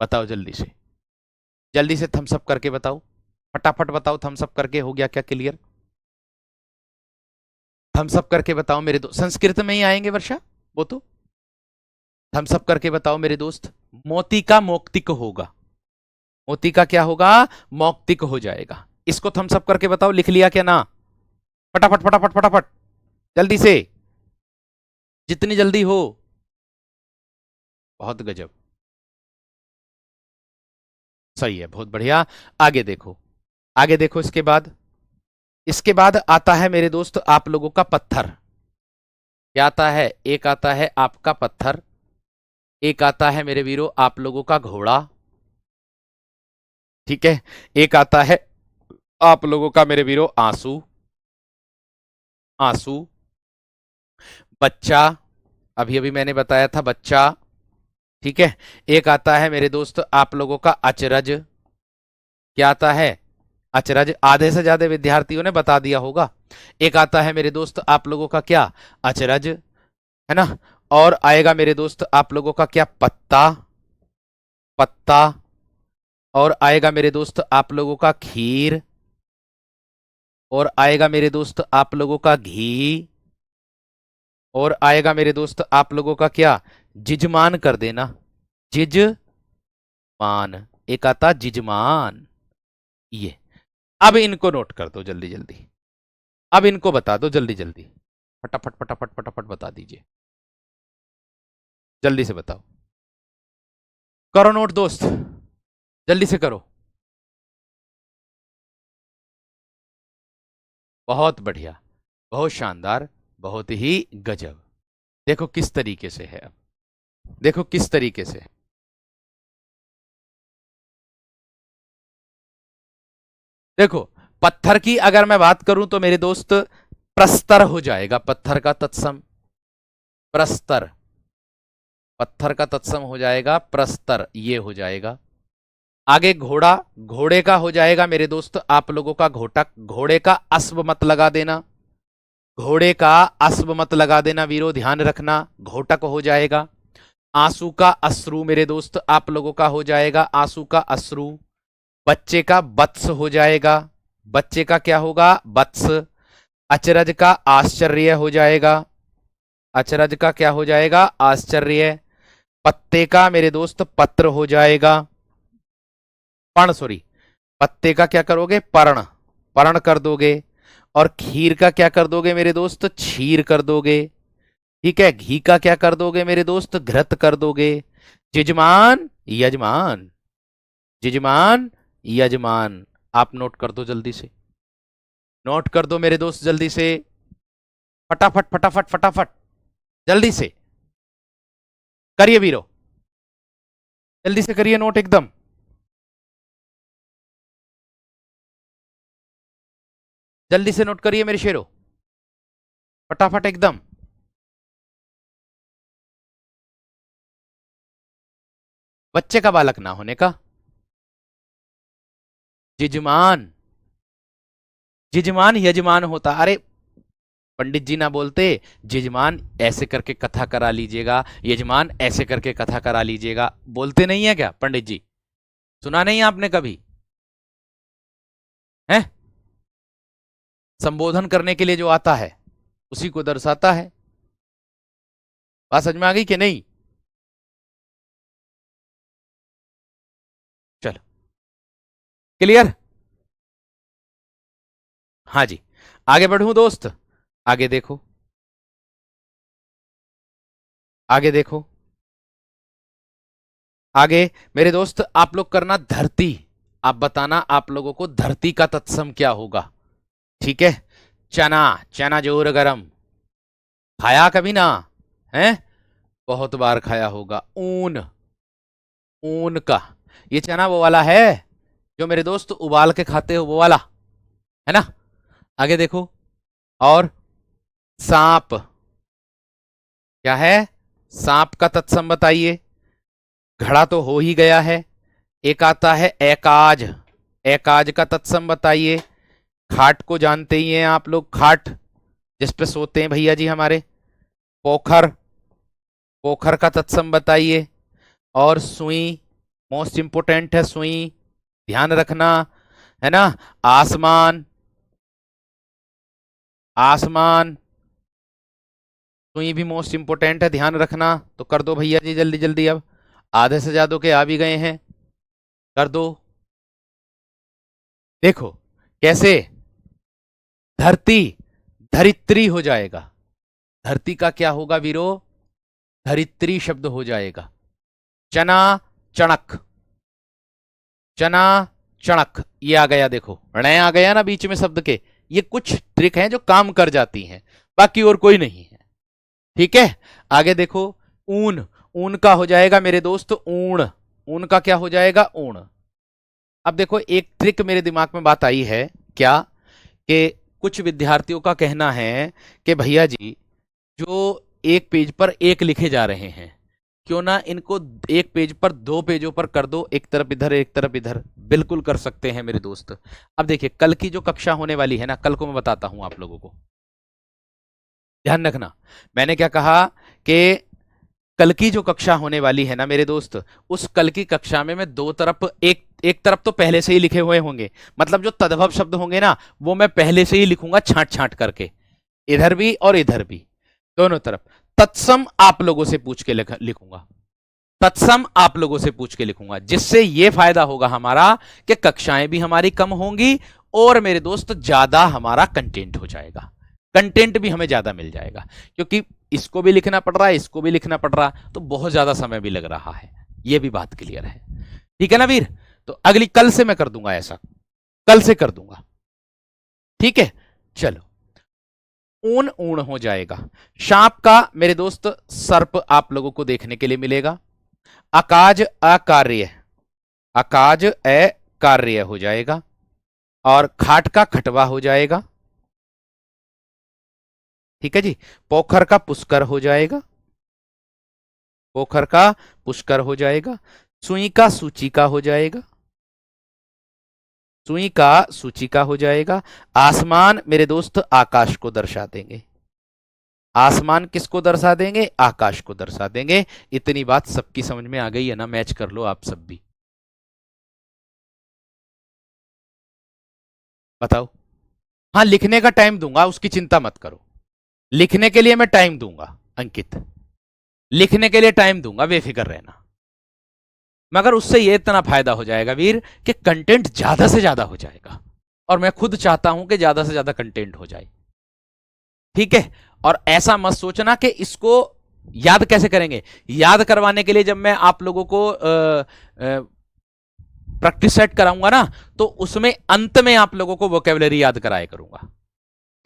बताओ जल्दी से, जल्दी से थम्स अप करके बताओ, फटाफट बताओ, थम्स अप करके हो गया क्या क्लियर? थम्स अप करके बताओ मेरे दोस्त। संस्कृत में ही आएंगे वर्षा वो तो। थम्स अप करके बताओ मेरे दोस्त। मोती का मौक्तिक होगा, मोती का क्या होगा? मौक्तिक हो जाएगा। इसको थम्स अप करके बताओ, लिख लिया क्या ना? फटाफट फटाफट फटाफट, जल्दी से, जितनी जल्दी हो। बहुत गजब, सही है, बहुत बढ़िया। आगे देखो, आगे देखो, इसके बाद, इसके बाद आता है मेरे दोस्त आप लोगों का पत्थर। क्या आता है? एक आता है आपका पत्थर, एक आता है मेरे वीरों आप लोगों का घोड़ा, ठीक है। एक आता है आप लोगों का मेरे वीरों आंसू, आंसू। बच्चा, अभी अभी मैंने बताया था बच्चा, ठीक है। एक आता है मेरे दोस्त आप लोगों का अचरज। क्या आता है? अचरज। आधे से ज्यादा विद्यार्थियों ने बता दिया होगा। एक आता है मेरे दोस्त आप लोगों का क्या? अचरज, है ना। और आएगा मेरे दोस्त आप लोगों का क्या? पत्ता, पत्ता। और आएगा मेरे दोस्त आप लोगों का खीर। और आएगा मेरे दोस्त आप लोगों का घी। और आएगा मेरे दोस्त आप लोगों का क्या? जिजमान कर देना, जिजमान। एक आता जिजमान, ये। अब इनको नोट कर दो जल्दी जल्दी, अब इनको बता दो जल्दी जल्दी, फटाफट फटाफट फटाफट बता दीजिए, जल्दी से बताओ। करो नोट दोस्त, जल्दी से करो। बहुत बढ़िया, बहुत शानदार, बहुत ही गजब। देखो किस तरीके से है, अब देखो किस तरीके से। देखो पत्थर की अगर मैं बात करूं तो मेरे दोस्त प्रस्तर हो जाएगा, पत्थर का तत्सम प्रस्तर। पत्थर का तत्सम हो जाएगा प्रस्तर, ये हो जाएगा। आगे घोड़ा, घोड़े का हो जाएगा मेरे दोस्त आप लोगों का घोटक। घोड़े का अस्व मत लगा देना, घोड़े का अस्व मत लगा देना वीरो, ध्यान रखना, घोटक हो जाएगा। आंसू का अश्रु मेरे दोस्त आप लोगों का हो जाएगा, आंसू का अश्रु। बच्चे का वत्स हो जाएगा, बच्चे का क्या होगा? वत्स। अचरज का आश्चर्य हो जाएगा, अचरज का क्या हो जाएगा? आश्चर्य। पत्ते का मेरे दोस्त पत्र हो जाएगा, सॉरी, पत्ते का क्या करोगे, पर्ण, पर्ण कर दोगे। और खीर का क्या कर दोगे मेरे दोस्त, क्षीर कर दोगे। ठीक है, घी का क्या कर दोगे मेरे दोस्त, घृत कर दोगे। यजमान, यजमान, यजमान, यजमान, आप नोट कर दो जल्दी से, नोट कर दो मेरे दोस्त जल्दी से, फटाफट फटाफट फटाफट, जल्दी से करिए वीरो, जल्दी से करिए नोट एकदम। जल्दी से नोट करिए मेरे शेरों, फटाफट एकदम। बच्चे का बालक ना होने का, यजमान, यजमान यजमान होता, अरे पंडित जी ना बोलते, यजमान ऐसे करके कथा करा लीजिएगा, यजमान ऐसे करके कथा करा लीजिएगा, बोलते नहीं है क्या पंडित जी, सुना नहीं आपने कभी है? संबोधन करने के लिए जो आता है उसी को दर्शाता है। बात समझ में आ गई कि नहीं? चलो, क्लियर? हाँ जी, आगे बढ़ूं दोस्त, आगे देखो, आगे देखो, आगे मेरे दोस्त आप लोग करना धरती, आप बताना आप लोगों को धरती का तत्सम क्या होगा। ठीक है, चना, चना जोर गरम, खाया कभी ना है? बहुत बार खाया होगा। ऊन, ऊन का, ये चना वो वाला है जो मेरे दोस्त उबाल के खाते हो, वो वाला है ना? आगे देखो, और सांप, क्या है? सांप का तत्सम बताइए। घड़ा तो हो ही गया है, एक आता है एकाज, एकाज का तत्सम बताइए। खाट को जानते ही हैं आप लोग, खाट जिस पे सोते हैं भैया जी हमारे। पोखर, पोखर का तत्सम बताइए। और सुई, मोस्ट इंपोर्टेंट है सुई, ध्यान रखना, है ना? आसमान, आसमान, सुई भी मोस्ट इंपोर्टेंट है, ध्यान रखना। तो कर दो भैया जी जल्दी जल्दी, अब आधे से ज्यादा के आ भी गए हैं, कर दो। देखो कैसे, धरती धरित्री हो जाएगा, धरती का क्या होगा वीरो, धरित्री शब्द हो जाएगा। चना, चणक, चना, चणक, ये आ गया, देखो ण आ गया ना बीच में शब्द के। ये कुछ ट्रिक हैं जो काम कर जाती हैं, बाकी और कोई नहीं है। ठीक है, आगे देखो, ऊन, ऊन का हो जाएगा मेरे दोस्त ऊण, ऊन का क्या हो जाएगा, ऊण। अब देखो एक ट्रिक मेरे दिमाग में बात आई है, क्या कि कुछ विद्यार्थियों का कहना है कि भैया जी जो एक पेज पर एक लिखे जा रहे हैं, क्यों ना इनको एक पेज पर दो पेजों पर कर दो, एक तरफ इधर एक तरफ इधर। बिल्कुल कर सकते हैं मेरे दोस्त। अब देखिए कल की जो कक्षा होने वाली है ना, कल को मैं बताता हूं आप लोगों को, ध्यान रखना। मैंने क्या कहा कि कल की जो कक्षा होने वाली है ना मेरे दोस्त, उस कल की कक्षा में मैं दो तरफ, एक एक तरफ तो पहले से ही लिखे हुए होंगे, मतलब जो तद्भव शब्द होंगे ना वो मैं पहले से ही लिखूंगा छांट छांट करके, इधर भी और इधर भी, दोनों तरफ। तत्सम आप लोगों से पूछ के लिखूंगा, तत्सम आप लोगों से पूछ के लिखूंगा, जिससे यह फायदा होगा हमारा कि कक्षाएं भी हमारी कम होंगी और मेरे दोस्त ज्यादा हमारा कंटेंट हो जाएगा, कंटेंट भी हमें ज्यादा मिल जाएगा। क्योंकि इसको भी लिखना पड़ रहा है, इसको भी लिखना पड़ रहा, तो बहुत ज्यादा समय भी लग रहा है। यह भी बात क्लियर है, ठीक है ना वीर? तो अगली कल से मैं कर दूंगा ऐसा, कल से कर दूंगा, ठीक है? चलो, ऊन ऊन हो जाएगा। सांप का मेरे दोस्त सर्प आप लोगों को देखने के लिए मिलेगा। अकाज अकार्य, अकाज अकार्य हो जाएगा। और खाट का खटवा हो जाएगा, ठीक है जी। पोखर का पुष्कर हो जाएगा, पोखर का पुष्कर हो जाएगा। सुई का सूची का हो जाएगा, सुई का सूची का हो जाएगा। आसमान मेरे दोस्त आकाश को दर्शा देंगे, आसमान किसको दर्शा देंगे, आकाश को दर्शा देंगे। इतनी बात सबकी समझ में आ गई है ना? मैच कर लो आप सब भी, बताओ। हाँ, लिखने का टाइम दूंगा, उसकी चिंता मत करो, लिखने के लिए मैं टाइम दूंगा अंकित। लिखने के लिए टाइम दूंगा, बेफिक्र रहना, मगर उससे ये इतना फायदा हो जाएगा वीर कि कंटेंट ज्यादा से ज्यादा हो जाएगा, और मैं खुद चाहता हूं कि ज्यादा से ज्यादा कंटेंट हो जाए। ठीक है, और ऐसा मत सोचना कि इसको याद कैसे करेंगे। याद करवाने के लिए जब मैं आप लोगों को प्रैक्टिस सेट कराऊंगा ना, तो उसमें अंत में आप लोगों को वोकेबलरी याद कराया करूंगा।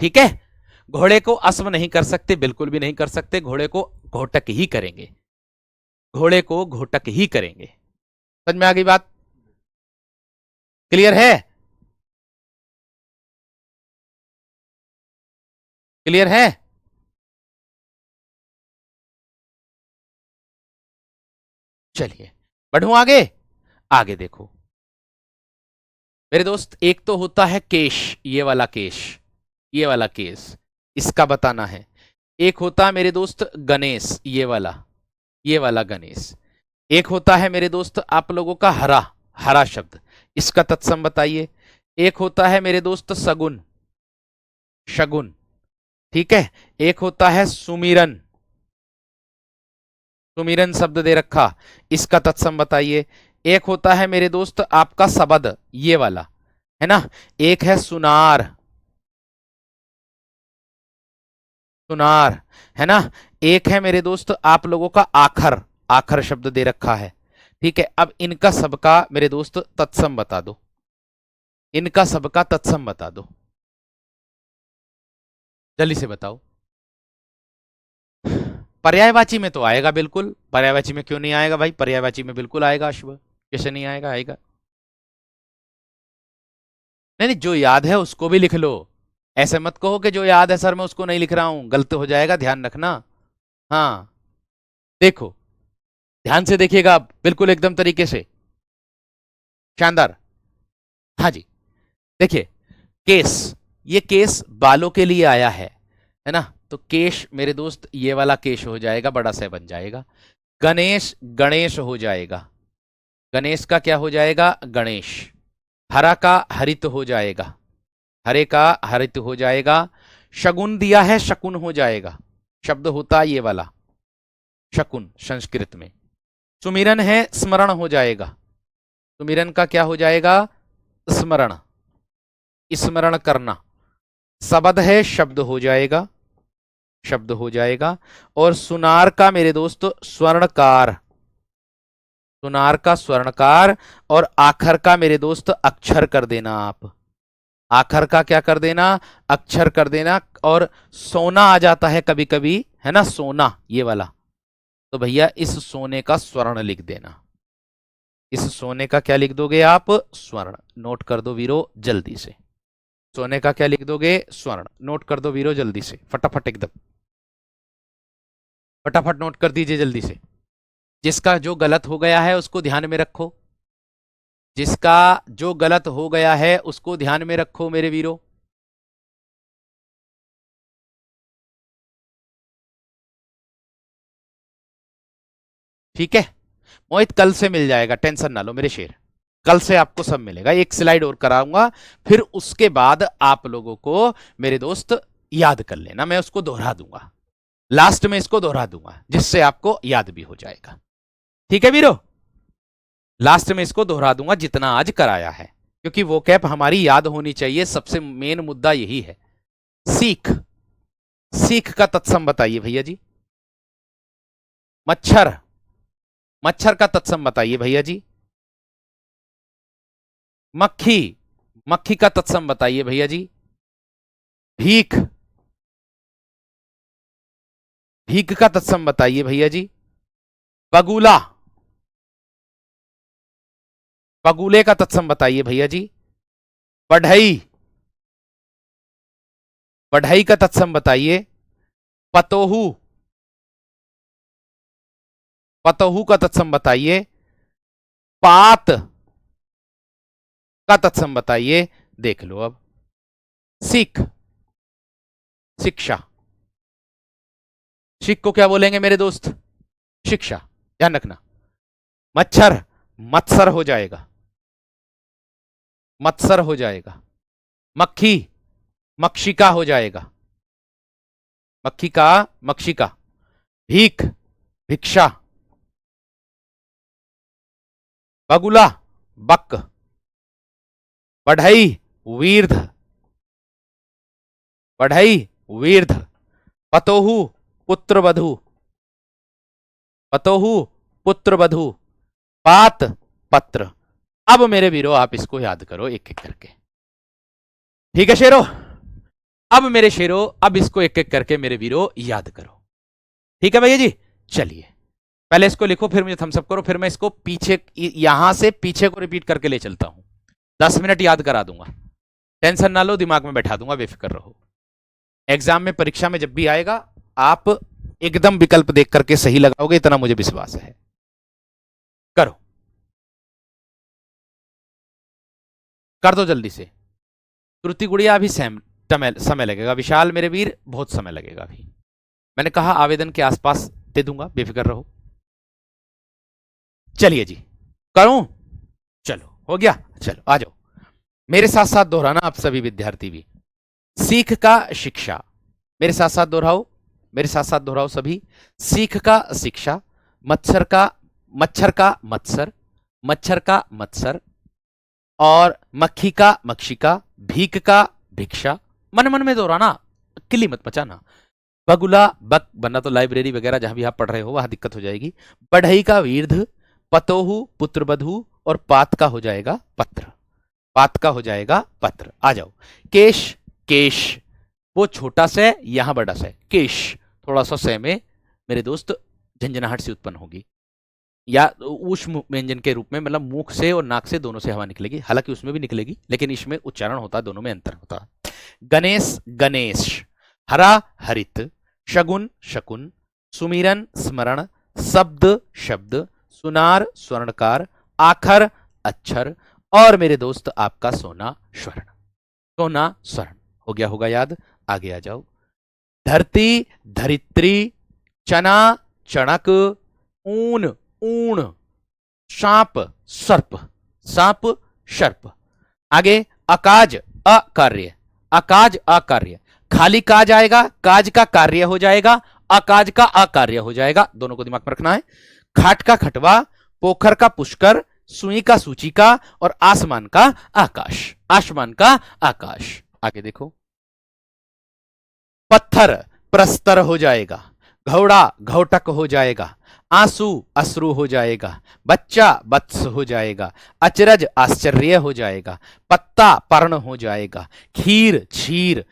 ठीक है, घोड़े को अस्व नहीं कर सकते, बिल्कुल भी नहीं कर सकते, घोड़े को घोटक ही करेंगे, घोड़े को घोटक ही करेंगे। समझ में आ गई बात? क्लियर है? क्लियर है? चलिए बढ़ू आगे। आगे देखो मेरे दोस्त, एक तो होता है केश, ये वाला केश, ये वाला केस, इसका बताना है। एक होता है मेरे दोस्त गणेश, ये वाला गणेश। एक होता है मेरे दोस्त आप लोगों का हरा, हरा शब्द, इसका तत्सम बताइए। एक होता है मेरे दोस्त सगुन, शगुन। ठीक है, एक होता है सुमिरन, सुमिरन शब्द दे रखा, इसका तत्सम बताइए। एक होता है मेरे दोस्त आपका सबद, ये वाला है ना। एक है सुनार, सुनार है ना। एक है मेरे दोस्त आप लोगों का आखर, आखर शब्द दे रखा है। ठीक है, अब इनका सबका मेरे दोस्त तत्सम बता दो, इनका सबका तत्सम बता दो, जल्दी से बताओ। पर्यायवाची में तो आएगा बिल्कुल, पर्यायवाची में क्यों नहीं आएगा भाई, पर्यायवाची में बिल्कुल आएगा अश्व, कैसे नहीं आएगा, आएगा। नहीं नहीं, जो याद है उसको भी लिख लो, ऐसे मत कहो कि जो याद है सर मैं उसको नहीं लिख रहा हूं, गलत हो जाएगा, ध्यान रखना। हाँ देखो, ध्यान से देखिएगा आप, बिल्कुल एकदम तरीके से, शानदार। हाँ जी, देखिए केस, ये केस बालों के लिए आया है ना, तो केश मेरे दोस्त ये वाला केश हो जाएगा, बड़ा से बन जाएगा। गणेश, गणेश हो जाएगा, गणेश का क्या हो जाएगा, गणेश। हरा का हरित हो जाएगा, हरे का हरित हो जाएगा। शगुन दिया है, शकुन हो जाएगा, शब्द होता ये वाला शकुन संस्कृत में। सुमिरन है, स्मरण हो जाएगा, सुमिरन का क्या हो जाएगा, स्मरण, स्मरण करना। शब्द है, शब्द हो जाएगा, शब्द हो जाएगा। और सुनार का मेरे दोस्त स्वर्णकार, सुनार का स्वर्णकार। और आखर का मेरे दोस्त अक्षर कर देना आप, आखर का क्या कर देना, अक्षर कर देना। और सोना आ जाता है कभी कभी, है ना, सोना ये वाला, तो भैया इस सोने का स्वर्ण लिख देना, इस सोने का क्या लिख दोगे आप, स्वर्ण। नोट कर दो वीरो जल्दी से, सोने का क्या लिख दोगे, स्वर्ण। नोट कर दो वीरो जल्दी से, फटाफट एकदम, फटाफट नोट कर दीजिए जल्दी से। जिसका जो गलत हो गया है उसको ध्यान में रखो, जिसका जो गलत हो गया है उसको ध्यान में रखो मेरे वीरो। ठीक है, मोहित कल से मिल जाएगा, टेंशन ना लो मेरे शेर, कल से आपको सब मिलेगा। एक स्लाइड और कराऊंगा, फिर उसके बाद आप लोगों को मेरे दोस्त याद कर लेना, मैं उसको दोहरा दूंगा, लास्ट में इसको दोहरा दूंगा, जिससे आपको याद भी हो जाएगा। ठीक है वीरो, लास्ट में इसको दोहरा दूंगा जितना आज कराया है, क्योंकि वो कैप हमारी याद होनी चाहिए, सबसे मेन मुद्दा यही है। सीख, सीख का तत्सम बताइए भैया जी। मच्छर, मच्छर का तत्सम बताइए भैया जी। मक्खी, मक्खी का तत्सम बताइए भैया जी। भीख, भीख का तत्सम बताइए भैया जी। बगुला, बगुले का तत्सम बताइए भैया जी। बढ़ई, बढ़ई का तत्सम बताइए। पतोहू, पतोहू का तत्सम बताइए। पात का तत्सम बताइए, देख लो अब। सीख, शिक्षा, शिख को क्या बोलेंगे मेरे दोस्त, शिक्षा, ध्यान रखना। मच्छर, मत्सर हो जाएगा, मत्सर हो जाएगा। मक्खी, मक्षिका हो जाएगा, मक्खी का, मक्षिका। भीख, भिक्षा, बगुला, बक, बढ़ई, वीर्ध, बढ़ई, वीर्ध, पतोहू, पुत्रवधू, पतोहू, पुत्रवधू, पात, पत्र। अब मेरे वीरो आप इसको याद करो एक एक करके, ठीक है शेरो? अब मेरे शेरो, अब इसको एक एक करके मेरे वीरो याद करो, ठीक है भैया जी? चलिए पहले इसको लिखो, फिर मुझे थम्स अप करो, फिर मैं इसको पीछे, यहां से पीछे को रिपीट करके ले चलता हूं। 10 मिनट याद करा दूंगा, टेंशन ना लो, दिमाग में बैठा दूंगा, बेफिक्र रहो। एग्जाम में, परीक्षा में जब भी आएगा, आप एकदम विकल्प देख करके सही लगाओगे, इतना मुझे विश्वास है। करो, कर दो जल्दी से। श्रुति गुड़िया अभी समय लगेगा, विशाल मेरे वीर बहुत समय लगेगा अभी। मैंने कहा आवेदन के आसपास दे दूंगा, बेफिक्र रहो। चलिए जी, करूं? चलो हो गया, चलो आ जाओ, मेरे साथ साथ दोहराना आप सभी विद्यार्थी भी। सीख का शिक्षा, मेरे साथ साथ दोहराओ, मेरे साथ साथ दोहराओ सभी। सीख का शिक्षा, मच्छर का मत्सर, मच्छर का मत्सर, और मक्खी का मक्षिका, भीख का भिक्षा। मन मन में दोहराना, किल्ली मत मचाना। बगुला बक बनना तो लाइब्रेरी वगैरह जहां भी आप पढ़ रहे हो वहां दिक्कत हो जाएगी। बढ़ई का वीर्ध, पतोहू पुत्रवधू, और पात का हो जाएगा पत्र, पात का हो जाएगा पत्र। आ जाओ। केश, केश वो छोटा से, यहां बड़ा से, केश थोड़ा सा से में मेरे दोस्त झंझनाहट से उत्पन्न होगी, या ऊष्म व्यंजन के रूप में, मतलब मुख से और नाक से दोनों से हवा निकलेगी, हालांकि उसमें भी निकलेगी लेकिन इसमें उच्चारण होता है, दोनों में अंतर होता है। गणेश, गणेश, हरा हरित, शगुन शकुन, सुमिरन स्मरण, शब्द शब्द, सुनार स्वर्णकार, आखर अक्षर, और मेरे दोस्त आपका सोना स्वर्ण, सोना स्वर्ण। हो गया होगा याद? आगे आ जाओ। धरती धरित्री, चना चणक, ऊन ऊण, सांप सर्प, सांप सर्प। आगे अकाज अकार्य, अकाज अकार्य, खाली काज आएगा, काज का कार्य हो जाएगा, अकाज का अकार्य हो जाएगा, दोनों को दिमाग में रखना है। खाट का खटवा, पोखर का पुष्कर, सुई का सूचिका, और आसमान का आकाश, आसमान का आकाश। आगे देखो। पत्थर प्रस्तर हो जाएगा, घोड़ा घोटक हो जाएगा, आंसू अश्रु हो जाएगा, बच्चा वत्स हो जाएगा, अचरज आश्चर्य हो जाएगा, पत्ता पर्ण हो जाएगा, खीर क्षीर,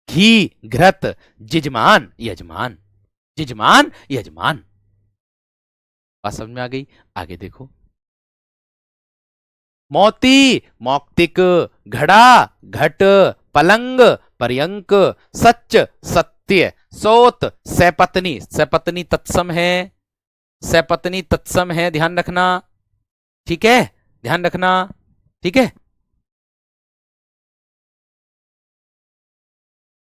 घी घृत, जिजमान यजमान, जिजमान यजमान। बात समझ में आ गई? आगे देखो। मोती मौक्तिक, घड़ा घट, पलंग पर्यंक, सच सत्य, सोत सपत्नी, सपत्नी तत्सम है, सपत्नी तत्सम है, ध्यान रखना, ठीक है? ध्यान रखना, ठीक है?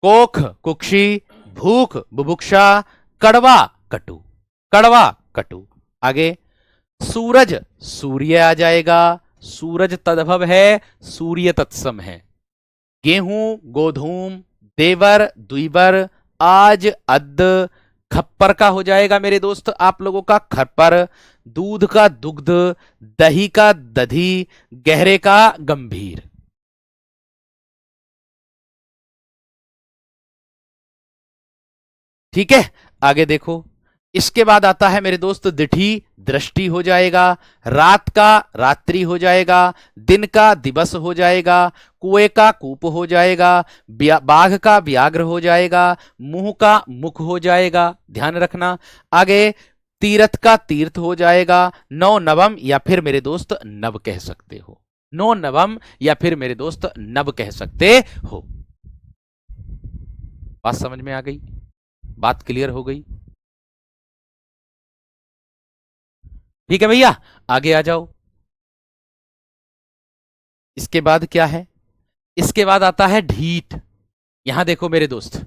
कोख कुक्षी, भूख बुभुक्षा, कड़वा कटु, कड़वा कटु। आगे। सूरज सूर्य आ जाएगा, सूरज तद्भव है, सूर्य तत्सम है। गेहूं गोधूम, देवर द्विवर, आज अद्द, खप्पर का हो जाएगा मेरे दोस्त आप लोगों का खप्पर, दूध का दुग्ध, दही का दधी, गहरे का गंभीर। ठीक है, आगे देखो। इसके बाद आता है मेरे दोस्त दिठी, दृष्टि हो जाएगा, रात का रात्रि हो जाएगा, दिन का दिवस हो जाएगा, कुएं का कूप हो जाएगा, बाघ का व्याघ्र हो जाएगा, मुंह का मुख हो जाएगा, ध्यान रखना। आगे। तीर्थ का तीर्थ हो जाएगा, नौ नवम या फिर मेरे दोस्त नव कह सकते हो, नौ नवम या फिर मेरे दोस्त नव कह सकते हो। बात समझ में आ गई? बात क्लियर हो गई? ठीक है भैया, आगे आ जाओ। इसके बाद क्या है? इसके बाद आता है ढीठ। यहां देखो मेरे दोस्त,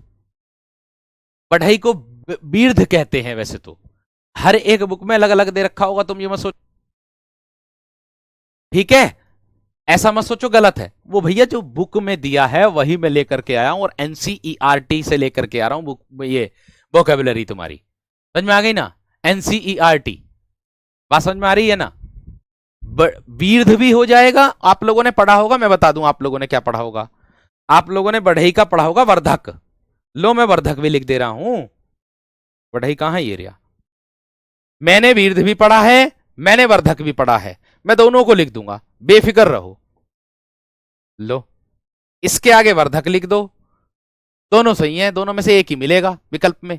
पढ़ाई को बीर्ध कहते हैं, वैसे तो हर एक बुक में अलग अलग दे रखा होगा, तुम ये मत सोचो, ठीक है? ऐसा मत सोचो गलत है, वो भैया जो बुक में दिया है वही मैं लेकर के आया हूं, और एनसीईआरटी से लेकर के आ रहा हूं बुक में, ये वोकैबुलरी तुम्हारी समझ में आ गई ना? NCERT। बात समझ में आ रही है ना? वीर्ध भी हो जाएगा, आप लोगों ने पढ़ा होगा, मैं बता दूं आप लोगों ने क्या पढ़ा होगा। आप लोगों ने बढ़ई का पढ़ा होगा वर्धक। लो मैं वर्धक भी लिख दे रहा हूं। बढ़ई कहां है? ये रहा। मैंने वीर्ध भी पढ़ा है, मैंने वर्धक भी पढ़ा है, मैं दोनों को लिख दूंगा, बेफिक्र रहो। लो इसके आगे वर्धक लिख दो, दोनों सही हैं, दोनों में से एक ही मिलेगा विकल्प में,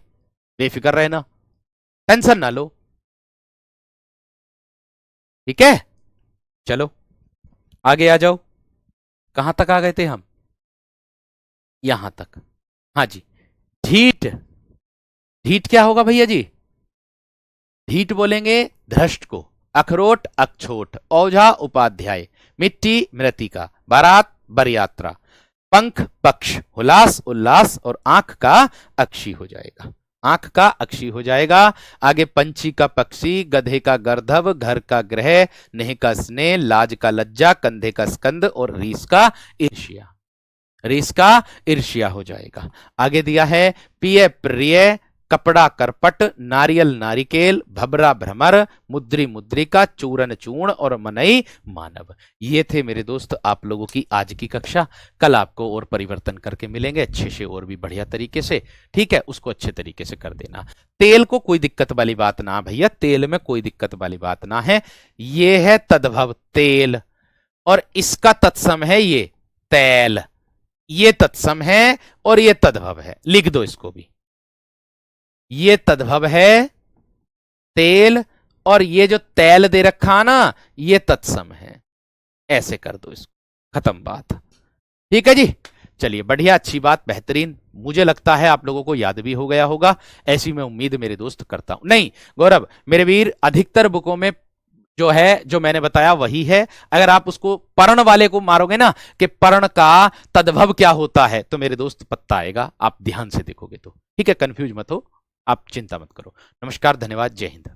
बेफिक्र रहना, टेंशन ना लो। ठीक है, चलो आगे आ जाओ। कहां तक आ गए थे हम? यहां तक। हाँ जी, ढीठ। ढीठ क्या होगा भैया जी? ढीठ बोलेंगे धृष्ट को, अखरोट अक्षोट, औझा उपाध्याय, मिट्टी मृतिका, बारात बरयात्रा, पंख पक्ष, हुलास उल्लास, और आंख का अक्षी हो जाएगा। आंख का अक्षी हो जाएगा। आगे पंछी का पक्षी, गधे का गर्धव, घर का ग्रह, नेह का स्नेह, लाज का लज्जा, कंधे का स्कंद, और रीस का ईर्ष्या। रीस का ईर्ष्या हो जाएगा। आगे दिया है पिय प्रिय, कपड़ा करपट, नारियल नारिकेल, भबरा भ्रमर, मुद्री मुद्रिका, चूरन चूर्ण, और मनई मानव। ये थे मेरे दोस्त आप लोगों की आज की कक्षा। कल आपको और परिवर्तन करके मिलेंगे अच्छे से और भी बढ़िया तरीके से। ठीक है, उसको अच्छे तरीके से कर देना। तेल को कोई दिक्कत वाली बात ना भैया, तेल में कोई दिक्कत वाली बात ना है। ये है तद्भव तेल, और इसका तत्सम है ये तैल। ये तत्सम है और ये तद्भव है, लिख दो इसको भी। ये तद्भव है तेल, और ये जो तैल दे रखा ना ये तत्सम है। ऐसे कर दो इसको, खत्म बात। ठीक है जी, चलिए बढ़िया, अच्छी बात, बेहतरीन। मुझे लगता है आप लोगों को याद भी हो गया होगा, ऐसी मैं उम्मीद मेरे दोस्त करता हूं। नहीं गौरव मेरे वीर, अधिकतर बुकों में जो है, जो मैंने बताया वही है। अगर आप उसको पर्ण वाले को मारोगे ना कि पर्ण का तद्भव क्या होता है, तो मेरे दोस्त पत्ता आएगा, आप ध्यान से देखोगे तो। ठीक है, कंफ्यूज मत हो, आप चिंता मत करो। नमस्कार, धन्यवाद, जय हिंद।